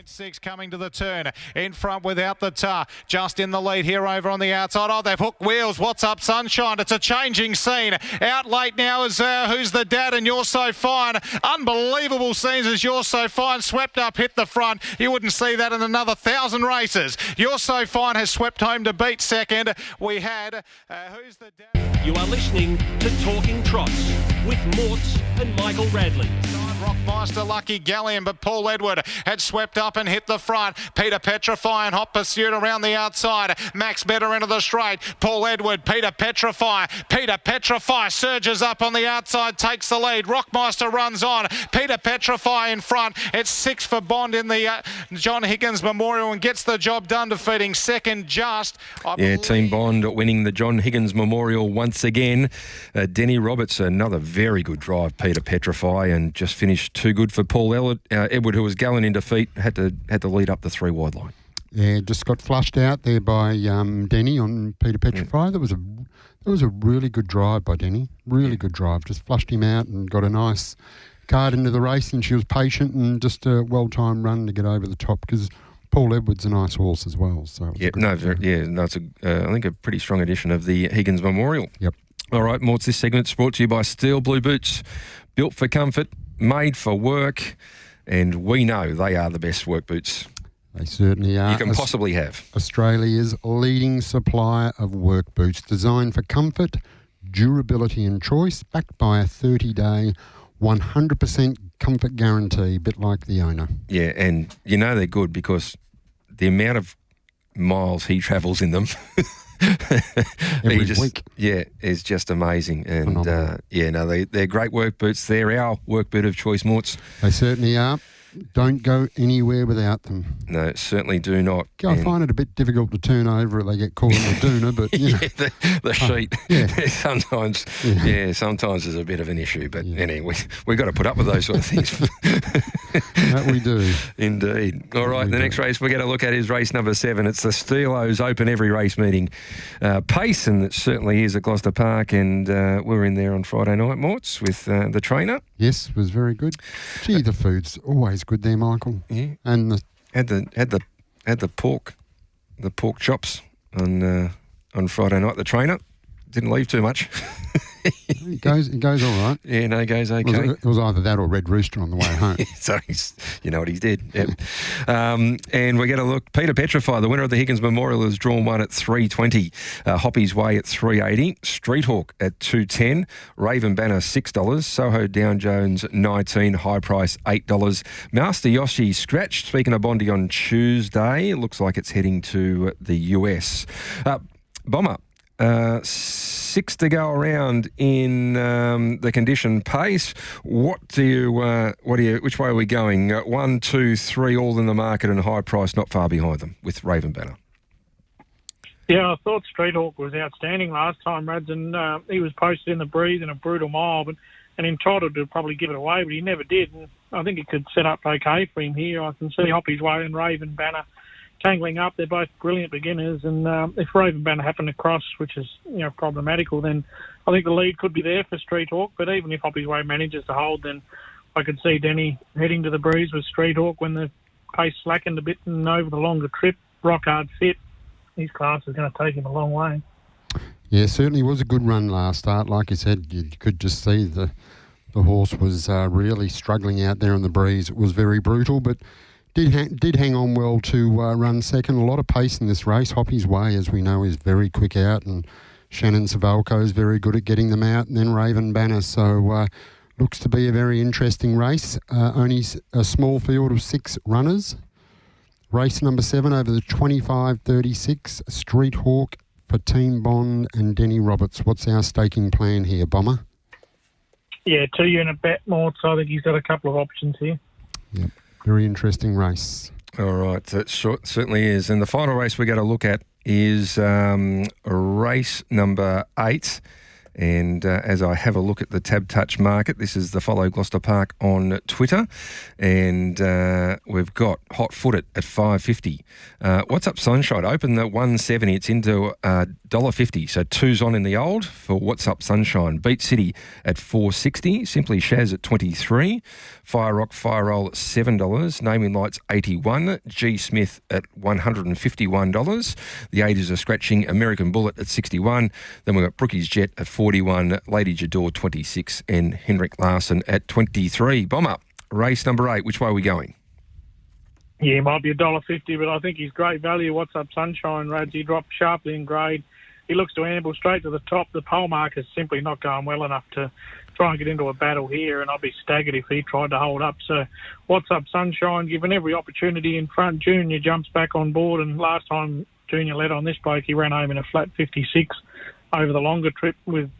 6 coming to the turn, in front without the tar, just in the lead here over on the outside. Oh, they've hooked wheels. What's up, Sunshine? It's a changing scene. Out late now is Who's the Dad and You're So Fine. Unbelievable scenes as You're So Fine swept up, hit the front. You wouldn't see that in another 1,000 races. You're So Fine has swept home to beat second. We had Who's the Dad? You are listening to Talking Trots with Morts and Michael Radley. Rockmeister Mr. Lucky Galleon, but Paul Edward had swept up and hit the front. Peter Petrify in hot pursuit around the outside. Max Better into the straight. Paul Edward, Peter Petrify. Peter Petrify surges up on the outside, takes the lead. Rockmeister runs on. Peter Petrify in front. It's 6 for Bond in the John Higgins Memorial and gets the job done, defeating second just. Team Bond winning the John Higgins Memorial once again. Denny Roberts, another very good drive, Peter Petrify, and just finished too good for Paul Edward, who was gallant in defeat, had to lead up the 3 wide line. Yeah, just got flushed out there by Denny on Peter Petrify. That was a really good drive by Denny. Really good drive. Just flushed him out and got a nice card into the race, and she was patient and just a well-timed run to get over the top because Paul Edward's a nice horse as well. So it's I think a pretty strong edition of the Higgins Memorial. Yep. All right, Morts, this segment's brought to you by Steel Blue Boots, built for comfort, made for work, and we know they are the best work boots they certainly are. You can possibly have. Australia's leading supplier of work boots, designed for comfort, durability and choice, backed by a 30-day 100% comfort guarantee, a bit like the owner. Yeah, and you know they're good because the amount of miles he travels in them every week. Yeah, is just amazing. And they're great work boots. They're our work boot of choice, Morts. They certainly are. Don't go anywhere without them. No, certainly do not. I find it a bit difficult to turn over if they get caught in the doona, but you know. The sheet. Sometimes is a bit of an issue, but anyway, we've got to put up with those sort of things. That we do. Indeed. All right, the next race we're going to look at is race number 7. It's the Steelos Open Every Race meeting. Pace, and it certainly is at Gloucester Park, and we were in there on Friday night, Morts, with the trainer. Yes, it was very good. Gee, the food's always good there, Michael. Yeah, and had the pork chops on Friday night. The trainer didn't leave too much. It goes all right. Yeah, no, goes okay. It was either that or Red Rooster on the way home. So you know what he did. Yep. And we're going to look. Peter Petrify, the winner of the Higgins Memorial, has drawn one at 3.20. Hoppy's Way at 3.80. Street Hawk at 2.10. Raven Banner $6. Soho Down Jones $19. High Price $8. Master Yoshi scratched. Speaking of Bondi on Tuesday, it looks like it's heading to the US. Bomber. 6 to go around in the condition pace. Which way are we going? 1, 2, 3, all in the market, and High Price not far behind them with Raven Banner. Yeah, I thought Street Hawk was outstanding last time, Rads, and he was posted in the breeze in a brutal mile, and entitled to probably give it away, but he never did. And I think it could set up okay for him here. I can see Hoppy's Way and Raven Banner tangling up. They're both brilliant beginners, and if Raven Banner happened to cross, which is problematical, then I think the lead could be there for Street Hawk. But even if Hoppy's Way manages to hold, then I could see Denny heading to the breeze with Street Hawk when the pace slackened a bit and over the longer trip. Rock hard fit. His class is going to take him a long way. Yeah, certainly was a good run last start. Like you said, you could just see the horse was really struggling out there on the breeze. It was very brutal, but did hang on well to run second. A lot of pace in this race. Hoppy's Way, as we know, is very quick out, and Shannon Savalco is very good at getting them out, and then Raven Banner. So looks to be a very interesting race. Only a small field of 6 runners. Race number 7 over the 25.36. Street Hawk for Team Bond and Denny Roberts. What's our staking plan here, Bomber? Yeah, 2-unit bet more, so I think he's got a couple of options here. Yep. Very interesting race. All right, it certainly is. And the final race we're going to look at is race number 8. And as I have a look at the Tab Touch market, this is the Follow Gloucester Park on Twitter. And we've got Hot Footed at $5.50. What's Up Sunshine? Open at $1.70. It's into $1.50. So 2's on in the old for What's Up Sunshine. Beat City at $4.60. Simply Shaz at $23. Fire Rock Fire Roll at $7. Naming Lights $81. G Smith at $151. The 80s are scratching. American Bullet at $61. Then we've got Brookie's Jet at $41. Lady Jador $26. And Henrik Larson at $23. Bomber, race number 8. Which way are we going? Yeah, it might be $1.50, but I think he's great value. What's Up Sunshine, Rads? He dropped sharply in grade. He looks to amble straight to the top. The pole mark is simply not going well enough to try and get into a battle here, and I'd be staggered if he tried to hold up. So What's Up Sunshine, given every opportunity in front. Junior jumps back on board, and last time Junior led on this bloke, he ran home in a flat 56 over the longer trip with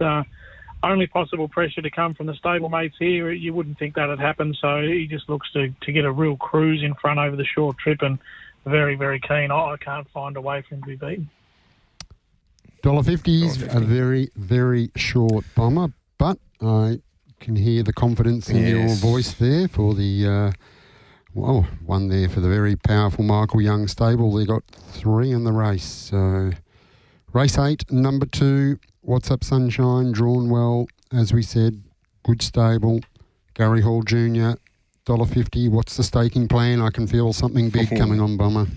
only possible pressure to come from the stablemates here. You wouldn't think that had happened, so he just looks to get a real cruise in front over the short trip, and very, very keen. I can't find a way for him to be beaten. $1.50 is a very, very short, Bomber, but I can hear the confidence in your voice there for the, one there for the very powerful Michael Young stable. They got 3 in the race. So race 8, number 2, What's Up Sunshine, drawn well, as we said, good stable. Gary Hall Jr., $1.50. What's the staking plan? I can feel something big coming on, Bomber.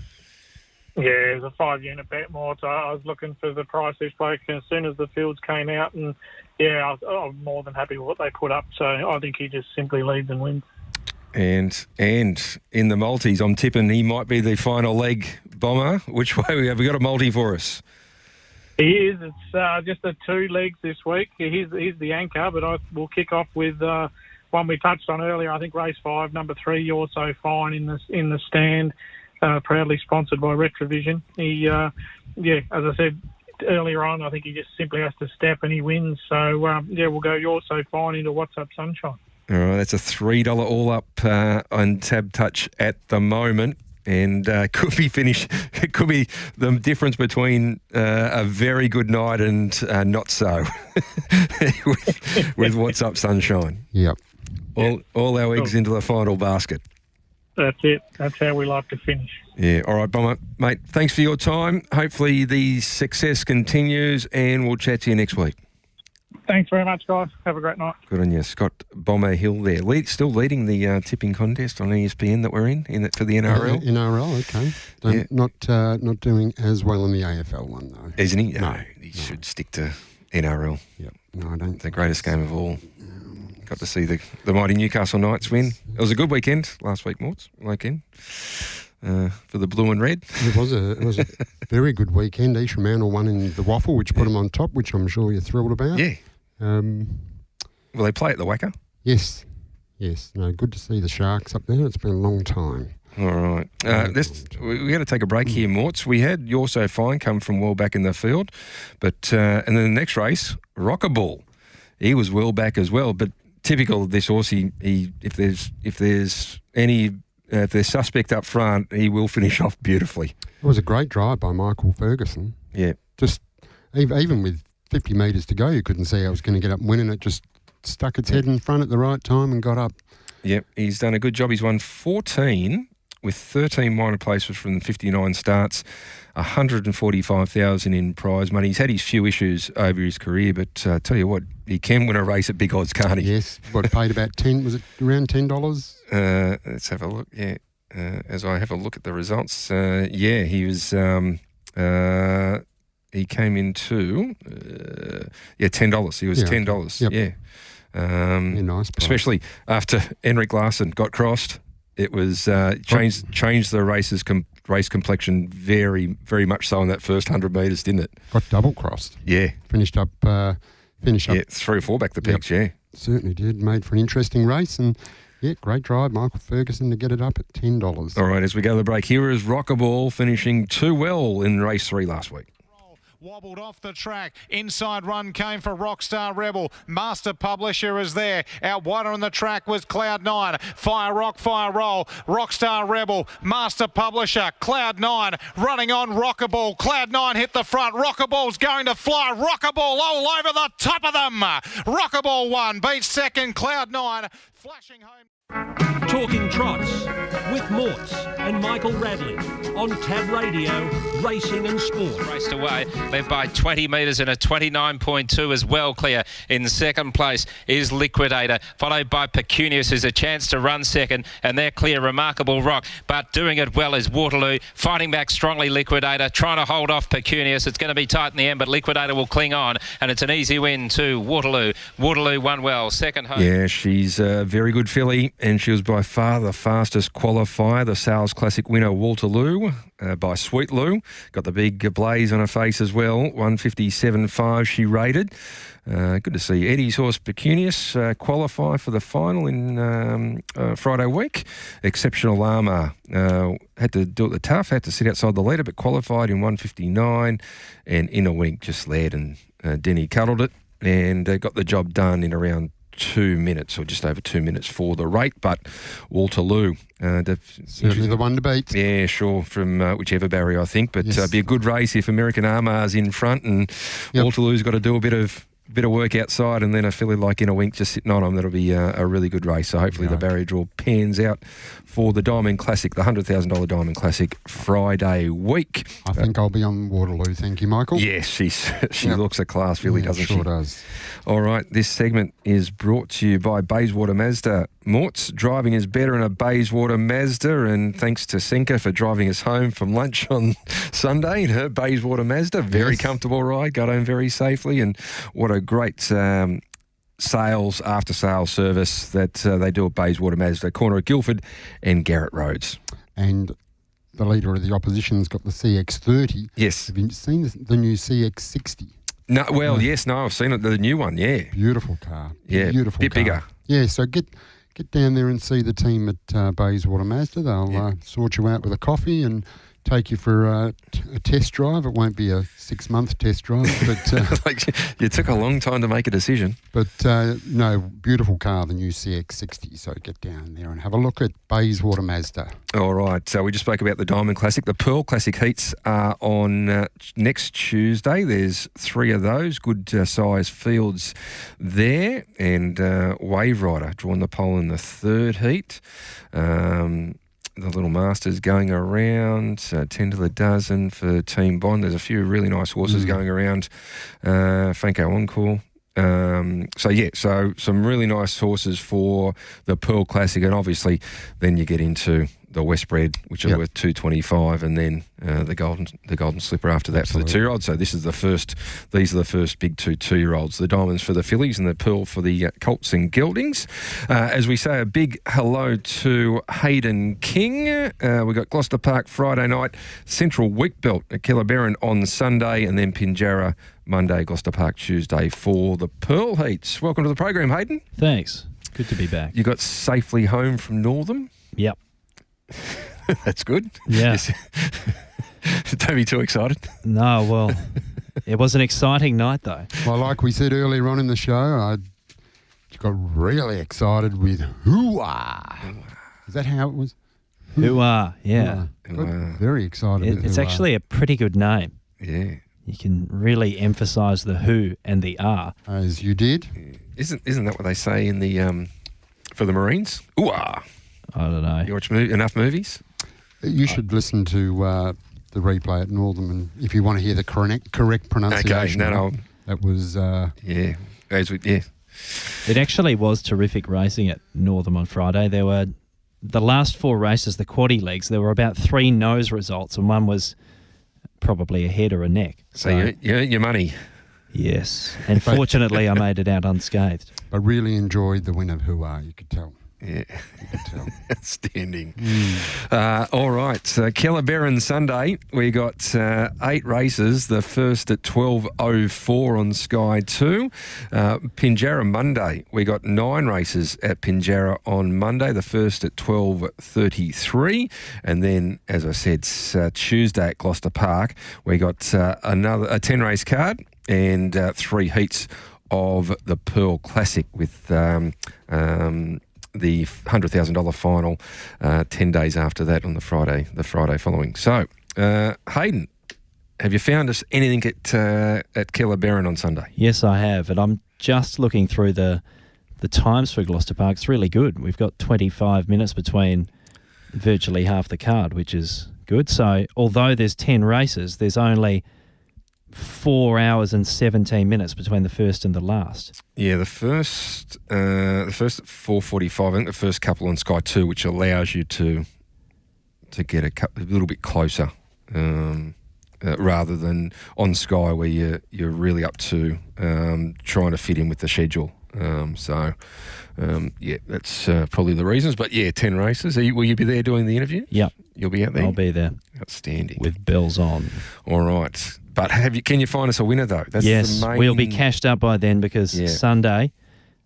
Yeah, it was a 5-unit bet more, so I was looking for the price this bloke as soon as the fields came out, and I was more than happy with what they put up, so I think he just simply leads and wins. And in the multis, I'm tipping he might be the final leg, Bomber. Which way have we got a multi for us? He is. It's just the 2 legs this week. He's the anchor, but we'll kick off with one we touched on earlier. I think race 5, number 3, You're So Fine in the stand. Proudly sponsored by Retrovision. He, as I said earlier on, I think he just simply has to step and he wins. So, we'll go You're So Fine into What's Up Sunshine. All right, that's a $3 all up on Tab Touch at the moment, and could be finished. It could be the difference between a very good night and not so with What's Up Sunshine. Yep. All our eggs into the final basket. That's it. That's how we like to finish. Yeah. All right, Bomber. Mate, thanks for your time. Hopefully the success continues, and we'll chat to you next week. Thanks very much, guys. Have a great night. Good on you. Scott Bomber Hill there. Still leading the tipping contest on ESPN that we're in for the NRL. NRL, okay. Not doing as well in the AFL one, though. Isn't he? No, he should stick to NRL. Yep. No, I don't. The greatest game of all. Got to see the mighty Newcastle Knights win. It was a good weekend last week, Morts. For the blue and red. It was a very good weekend. Isha Manor won in the waffle, which put them on top, which I'm sure you're thrilled about. Yeah. Will they play at the Wacker? Yes. No, good to see the Sharks up there. It's been a long time. All right. We got to take a break here, Morts. We had You're So Fine come from well back in the field, but and then the next race, Rockaball. He was well back as well, but typical of this horse, if there's suspect up front, he will finish off beautifully. It was a great drive by Michael Ferguson. Yeah. Just even with 50 metres to go, you couldn't see how it was going to get up and win, and it just stuck its head in front at the right time and got up. Yep, he's done a good job. He's won 14 with 13 minor places from 59 starts, 145,000 in prize money. He's had his few issues over his career, but tell you what, he can win a race at big odds, can't he? Yes. What, paid about 10? Was it around $10? Let's have a look. Yeah. As I have a look at the results, he was. He came into $10. He was $10. Yep. Yeah. Nice price. Especially after Enric Larson got crossed. It was changed the race complexion very, very much so in that first 100 metres, didn't it? Got double crossed. Yeah. Finished up. Yeah, 3 or 4 back the peaks, yeah. Certainly did. Made for an interesting race, and great drive, Michael Ferguson, to get it up at $10. All right, as we go to the break, here is Rockaball finishing too well in race 3 last week. Wobbled off the track. Inside run came for Rockstar Rebel. Master Publisher is there. Out wider on the track was Cloud9. Fire Rock, Fire Roll. Rockstar Rebel. Master Publisher. Cloud9 running on Rockaball. Cloud9 hit the front. Rockaball's going to fly. Rockaball all over the top of them. Rockaball won. Beats second. Cloud9 flashing home. Talking Trots with Morts and Michael Radley on Tab Radio, Racing and Sport. Raced away, led by 20 metres in a 29.2 as well clear. In second place is Liquidator, followed by Pecunious, who's a chance to run second, and they're clear. Remarkable Rock, but doing it well is Waterloo, fighting back strongly. Liquidator trying to hold off Pecunious. It's going to be tight in the end, but Liquidator will cling on, and it's an easy win to Waterloo. Waterloo won well, second home. Yeah, she's a very good filly, and she was was by far the fastest qualifier. The Sales Classic winner, Waterloo, by Sweet Lou. Got the big blaze on her face as well. 157.5 she rated. Good to see Eddie's horse Pecunious qualify for the final in Friday week. Exceptional Armour had to do it the tough, had to sit outside the leader, but qualified in 159. And Inner Wink just led, and Denny cuddled it and got the job done in around 2 minutes, or just over 2 minutes for the rate. But Waterloo, certainly the one to beat. Yeah, sure, from whichever barrier, I think. But Yes. Be a good race if American Armour's in front, and Waterloo's got to do a bit of work outside, and then a filly like Inner Wink just sitting on them. That'll be a really good race. So hopefully the barrier draw pans out for the Diamond Classic, the $100,000 Diamond Classic, Friday week. I think I'll be on Waterloo. Thank you, Michael. Yes, she looks a class filly, doesn't she? Sure does. All right, this segment is brought to you by Bayswater Mazda. Morts, driving is better in a Bayswater Mazda, and thanks to Senka for driving us home from lunch on Sunday in her Bayswater Mazda. Very comfortable ride, got home very safely, and what a great after-sales service that they do at Bayswater Mazda, corner of Guildford and Garrett Roads. And the leader of the opposition's got the CX30. Yes. Have you seen the new CX60? No, well, yes, no, I've seen it, the new one, yeah. Beautiful car. Yeah, beautiful bit car. bigger. Yeah, so get down there and see the team at Bayswater Mazda. They'll sort you out with a coffee and take you for a test drive. It won't be a 6-month test drive, but you took a long time to make a decision. But no, beautiful car, the new CX60. So get down there and have a look at Bayswater Mazda. All right. So we just spoke about the Diamond Classic. The Pearl Classic heats are on next Tuesday. There's 3 of those. Good size fields there. And Wave Rider drawn the pole in the 3rd heat. The Little Masters going around, 10 to the dozen for Team Bond. There's a few really nice horses going around. Franco Encore. So some really nice horses for the Pearl Classic, and obviously then you get into the Westbred, which are worth $225, and then the golden slipper after that for the 2-year-olds. So these are the first big 2-year-olds. The diamonds for the fillies and the pearl for the colts and geldings. As we say, a big hello to Hayden King. We got Gloucester Park Friday night, Central Week Belt at Kellerberrin on Sunday, and then Pinjarra Monday, Gloucester Park Tuesday for the Pearl Heats. Welcome to the program, Hayden. Thanks. Good to be back. You got safely home from Northam? Yep. That's good. Yeah. Don't be too excited. No, well, it was an exciting night, though. Well, like we said earlier on in the show, I got really excited with Hoo-ah. Is that how it was? Hoo-ah, yeah. Got very excited with It's Hoo-ah. actually a pretty good name. Yeah. You can really emphasise the who and the ah. As you did. Isn't that what they say in the for the Marines? Ooh-ah. I don't know. You watch enough movies? You should listen to the replay at Northam, and if you want to hear the correct pronunciation. Okay, no. That was... yeah. It actually was terrific racing at Northam on Friday. There were the last 4 races, the quaddie legs, there were about 3 nose results, and one was probably a head or a neck. So you earned your money. Yes. And fortunately, I made it out unscathed. I really enjoyed the win of Hoo-ah, you could tell. Yeah. You could tell. Outstanding. All right. Kellerberrin Sunday, we got 8 races. The first at 12:04 on Sky 2. Pinjarra Monday, we got 9 races at Pinjarra on Monday. The first at 12:33. And then, as I said, Tuesday at Gloucester Park, we got another 10-race card and 3 heats of the Pearl Classic with... the $100,000 final 10 days after that on the Friday following. So, Hayden, have you found us anything at Kellerberrin on Sunday? Yes, I have, and I'm just looking through the times for Gloucester Park. It's really good. We've got 25 minutes between virtually half the card, which is good. So, although there's 10 races, there's only 4 hours and 17 minutes between the first and the last. Yeah, the first at 4:45. I think the first couple on Sky 2, which allows you to get a little bit closer, rather than on Sky where you're really up to trying to fit in with the schedule. Yeah, that's probably the reasons. But yeah, 10 races. Will you be there doing the interview? Yep. You'll be out there? I'll be there. Outstanding. With bells on. All right. But can you find us a winner, though? That's yes, the main... we'll be cashed up by then because Sunday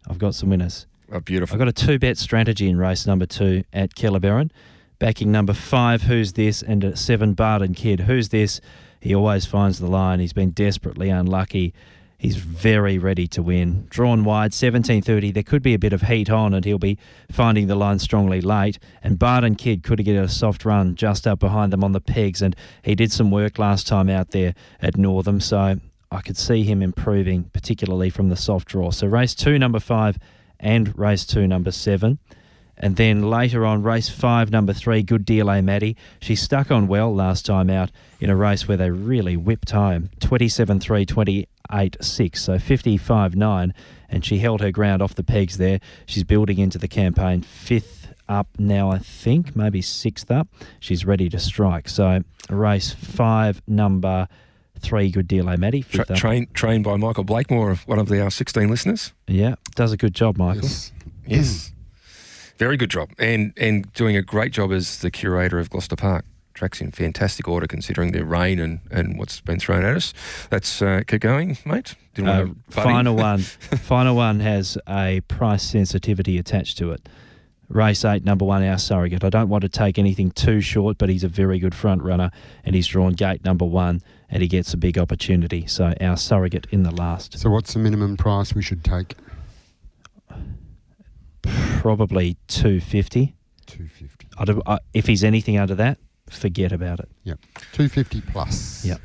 I've got some winners. Oh, beautiful. I've got a 2-bet strategy in race number 2 at Kellerberrin. Backing number 5, Who's This, and a 7, Barden Kid. Who's This? He always finds the line. He's been desperately unlucky. He's very ready to win. Drawn wide, 17:30. There could be a bit of heat on and he'll be finding the line strongly late. And Barden Kid could get a soft run just up behind them on the pegs. And he did some work last time out there at Northam. So I could see him improving, particularly from the soft draw. So race 2, number 5, and race 2, number 7. And then later on, race 5, number 3, Good Deal A Maddie. She stuck on well last time out in a race where they really whipped home. 27.3, 28.6, so 55.9. And she held her ground off the pegs there. She's building into the campaign. 5th up now, I think, maybe 6th up. She's ready to strike. So race 5, number 3, Good Deal A Maddie. Trained by Michael Blakemore, one of our 16 listeners. Yeah, does a good job, Michael. Yes. Very good job. And doing a great job as the curator of Gloucester Park. Track's in fantastic order considering the rain and what's been thrown at us. Let's keep going, mate. Final one has a price sensitivity attached to it. Race 8, number 1, Our Surrogate. I don't want to take anything too short, but he's a very good front runner and he's drawn gate number 1 and he gets a big opportunity. So Our Surrogate in the last. So what's the minimum price we should take? Probably 250. 250. If he's anything under that, forget about it. Yep. 250 plus. Yep.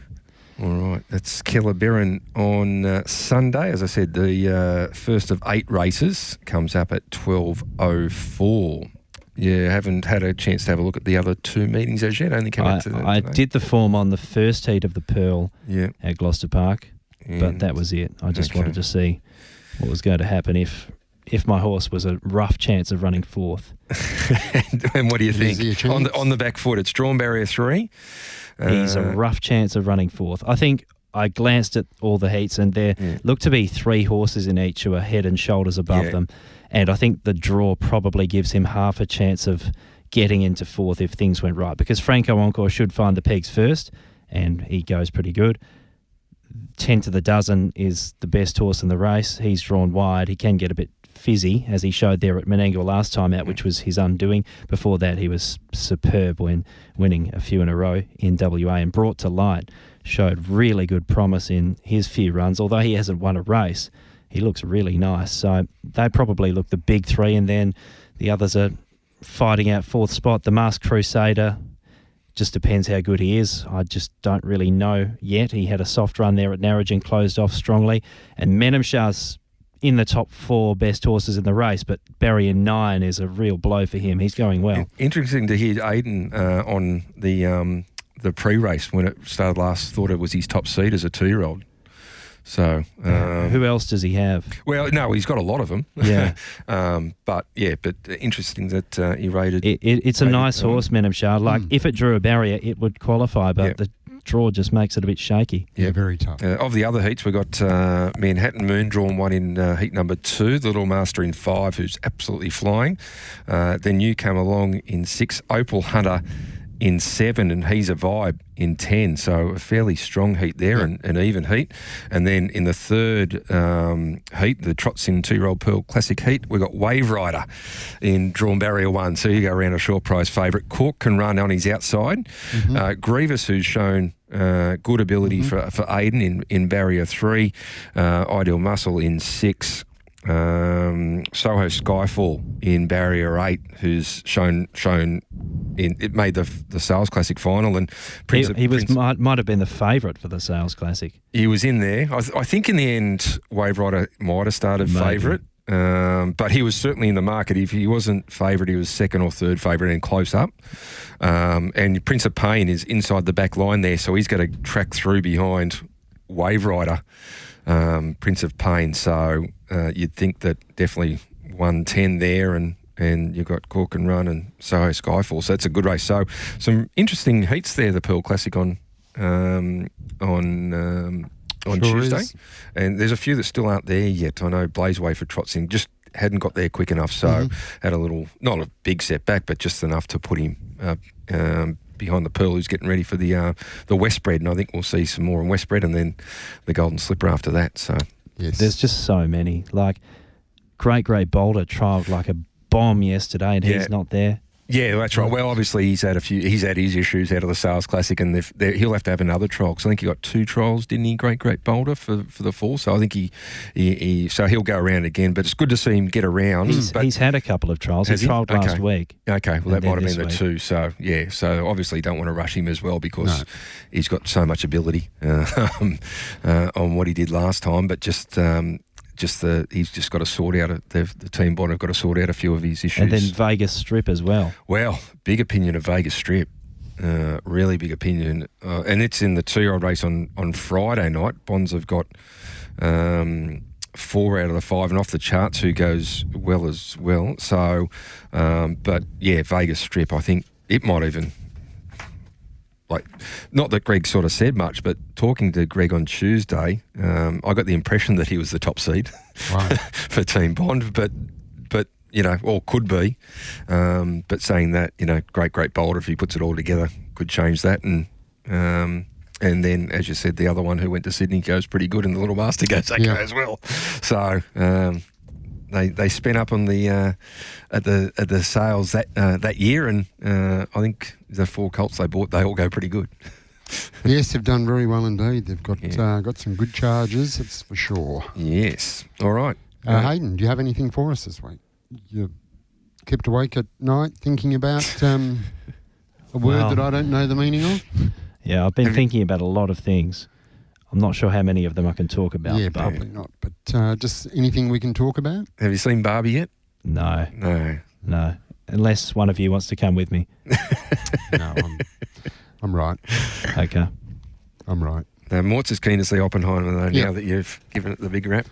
All right. That's Kellerberrin on Sunday. As I said, the first of 8 races comes up at 12:04. Yeah, haven't had a chance to have a look at the other 2 meetings as yet. Only came out to I did the form on the first heat of the Pearl at Gloucester Park, but that was it. I just wanted to see what was going to happen if my horse was a rough chance of running 4th. And what do you think? On the back foot, it's drawn barrier 3. He's a rough chance of running 4th. I think I glanced at all the heats and there looked to be 3 horses in each who are head and shoulders above them. And I think the draw probably gives him half a chance of getting into 4th if things went right. Because Franco Encore should find the pegs first and he goes pretty good. 10 to the dozen is the best horse in the race. He's drawn wide. He can get a bit fizzy, as he showed there at Menangle last time out, which was his undoing. Before that, he was superb when winning a few in a row in WA and Brought to Light showed really good promise in his few runs. Although he hasn't won a race, he looks really nice. So they probably look the big 3, and then the others are fighting out 4th spot. The Masked Crusader, just depends how good he is. I just don't really know yet. He had a soft run there at Narrogin, closed off strongly. And Menamshar's in the top 4 best horses in the race, but barrier 9 is a real blow for him. He's going well. Interesting to hear Hayden on the pre-race when it started last. Thought it was his top seed as a 2-year-old. So who else does he have? Well, no, he's got a lot of them. Yeah, but interesting that he rated. It's a nice horse, Menamshar. Like if it drew a barrier, it would qualify, but the draw just makes it a bit shaky. Yeah, very tough. Of the other heats, we got Manhattan Moon drawn 1 in heat number 2. The Little Master in 5, who's absolutely flying. Then you come along in 6. Opal Hunter in 7, and He's a Vibe in 10. So a fairly strong heat there, and an even heat. And then in the third heat, the Trots in 2-year-old Pearl Classic heat, we've got Wave Rider in drawn barrier 1. So you go around a short price favourite. Cork Can Run on his outside. Grievous, who's shown good ability for Hayden in barrier 3. Ideal Muscle in 6. Soho Skyfall in barrier 8, who's shown it made the Sales Classic final, and might have been the favourite for the Sales Classic. He was in there. I think in the end, Wave Rider might have started favourite, but he was certainly in the market. If he wasn't favourite, he was 2nd or 3rd favourite and close up. And Prince of Pain is inside the back line there, so he's got to track through behind Wave Rider. Prince of Pain. So you'd think that definitely 110 there, and you've got Cork and Run and Soho Skyfall. So that's a good race. So some interesting heats there. The Pearl Classic on on Sure Tuesday. is. And there's a few that still aren't there yet. I know Blazeway for Trots in just hadn't got there quick enough, so had a little, not a big setback, but just enough to put him behind the Pearl, who's getting ready for the Westbred, and I think we'll see some more in Westbred, and then the Golden Slipper after that. So Yes. There's just so many. Like, Great Boulder trialled like a bomb yesterday, and he's not there. yeah, that's right. Well, obviously he's had his issues out of the Sales Classic, and he'll have to have another trial, because I think he got 2 trials, didn't he? Great Boulder for the fall. So I think so he'll go around again. But it's good to see him get around. He's had a couple of trials. He trialled last week. Okay, well that might have been the week. 2. So yeah, so obviously don't want to rush him as well, because he's got so much ability on what he did last time. But he's just got to sort out the team bond have got to sort out a few of his issues. And then Vegas Strip as well. Well, big opinion of Vegas Strip. Really big opinion. And it's in the 2-year-old race on Friday night. Bonds have got 4 out of the 5, and off the charts who goes well as well. So, but yeah, Vegas Strip, I think it might even... not that Greg sort of said much, but talking to Greg on Tuesday, I got the impression that he was the top seed for Team Bond, but or could be. But saying that, Great Boulder, if he puts it all together, could change that. And then, as you said, the other one who went to Sydney goes pretty good, and the Little Master goes okay as well. So they spent up on the at the sales that year, and I think the 4 colts they bought, they all go pretty good. Yes, they've done very well indeed. They've got some good charges, that's for sure. Yes. All right. Hayden, do you have anything for us this week? You kept awake at night thinking about a word that I don't know the meaning of? Yeah, I've been thinking about a lot of things. I'm not sure how many of them I can talk about. Yeah, probably not. But just anything we can talk about? Have you seen Barbie yet? No. No. Unless one of you wants to come with me. No, I'm right. Okay. I'm right. Mort's is keen to see Oppenheimer, though, now that you've given it the big rap.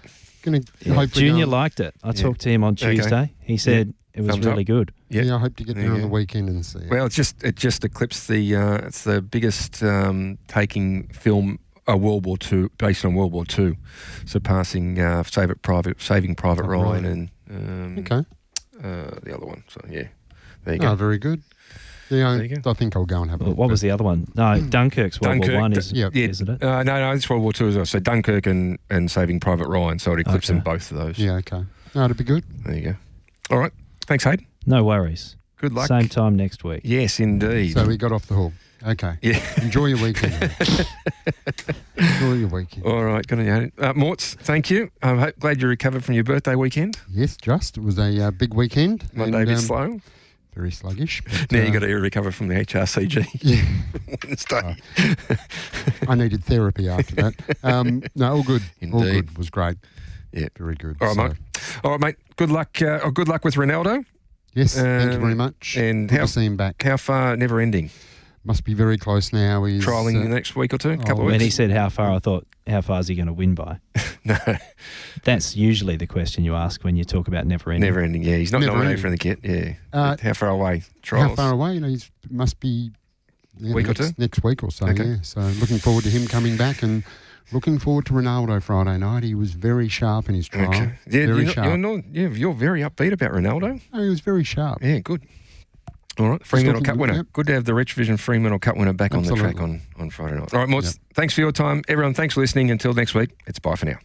Junior liked it. I talked to him on Tuesday. Okay. He said it was Thumbs really up. good. Yeah, I hope to get there on the weekend and see it. Well, it just eclipsed it's the biggest taking film World War II, based on World War II, surpassing Saving Private Ryan and the other one. So yeah, there you go. Very good. Yeah, I think I'll go and have a look. What was the other one? No, Dunkirk's World War One, isn't it? No, it's World War II as well. So Dunkirk and Saving Private Ryan. So it eclipses both of those. Yeah, okay. No, it'll be good. There you go. All right. Thanks, Hayden. No worries. Good luck. Same time next week. Yes, indeed. So we got off the hook. Okay. Yeah. Enjoy your weekend. Enjoy your weekend. All right. Good on you, Hayden. Morts, thank you. I'm glad you recovered from your birthday weekend. Yes, it was a big weekend. Monday a bit slow. Very sluggish. But, now you got to recover from the HRCG. Yeah. Wednesday. I needed therapy after that. No, all good. Indeed. All good. It was great. Yeah. Very good. All right, mate. All right, mate. Good luck. Good luck with Ronaldo. Yes, thank you very much. And good to see him back. How far? Never ending. Must be very close now. He's trialling the next week or two. Couple of weeks. When he said how far, I thought, how far is he going to win by? No. That's usually the question you ask when you talk about never ending. Never ending. Yeah, he's not nominated for anything yet. Yeah. How far away? Trials. How far away? He must be week or two. Next week or so. Okay. Yeah. So looking forward to him coming back and. Looking forward to Ronaldo Friday night. He was very sharp in his trial. Okay. Yeah, very sharp. You're very upbeat about Ronaldo. No, he was very sharp. Yeah, good. All right, Fremantle Cup winner. Yep. Good to have the Rich Vision Fremantle Cup winner back on the track on Friday night. All right, Morts, thanks for your time. Everyone, thanks for listening. Until next week, it's bye for now.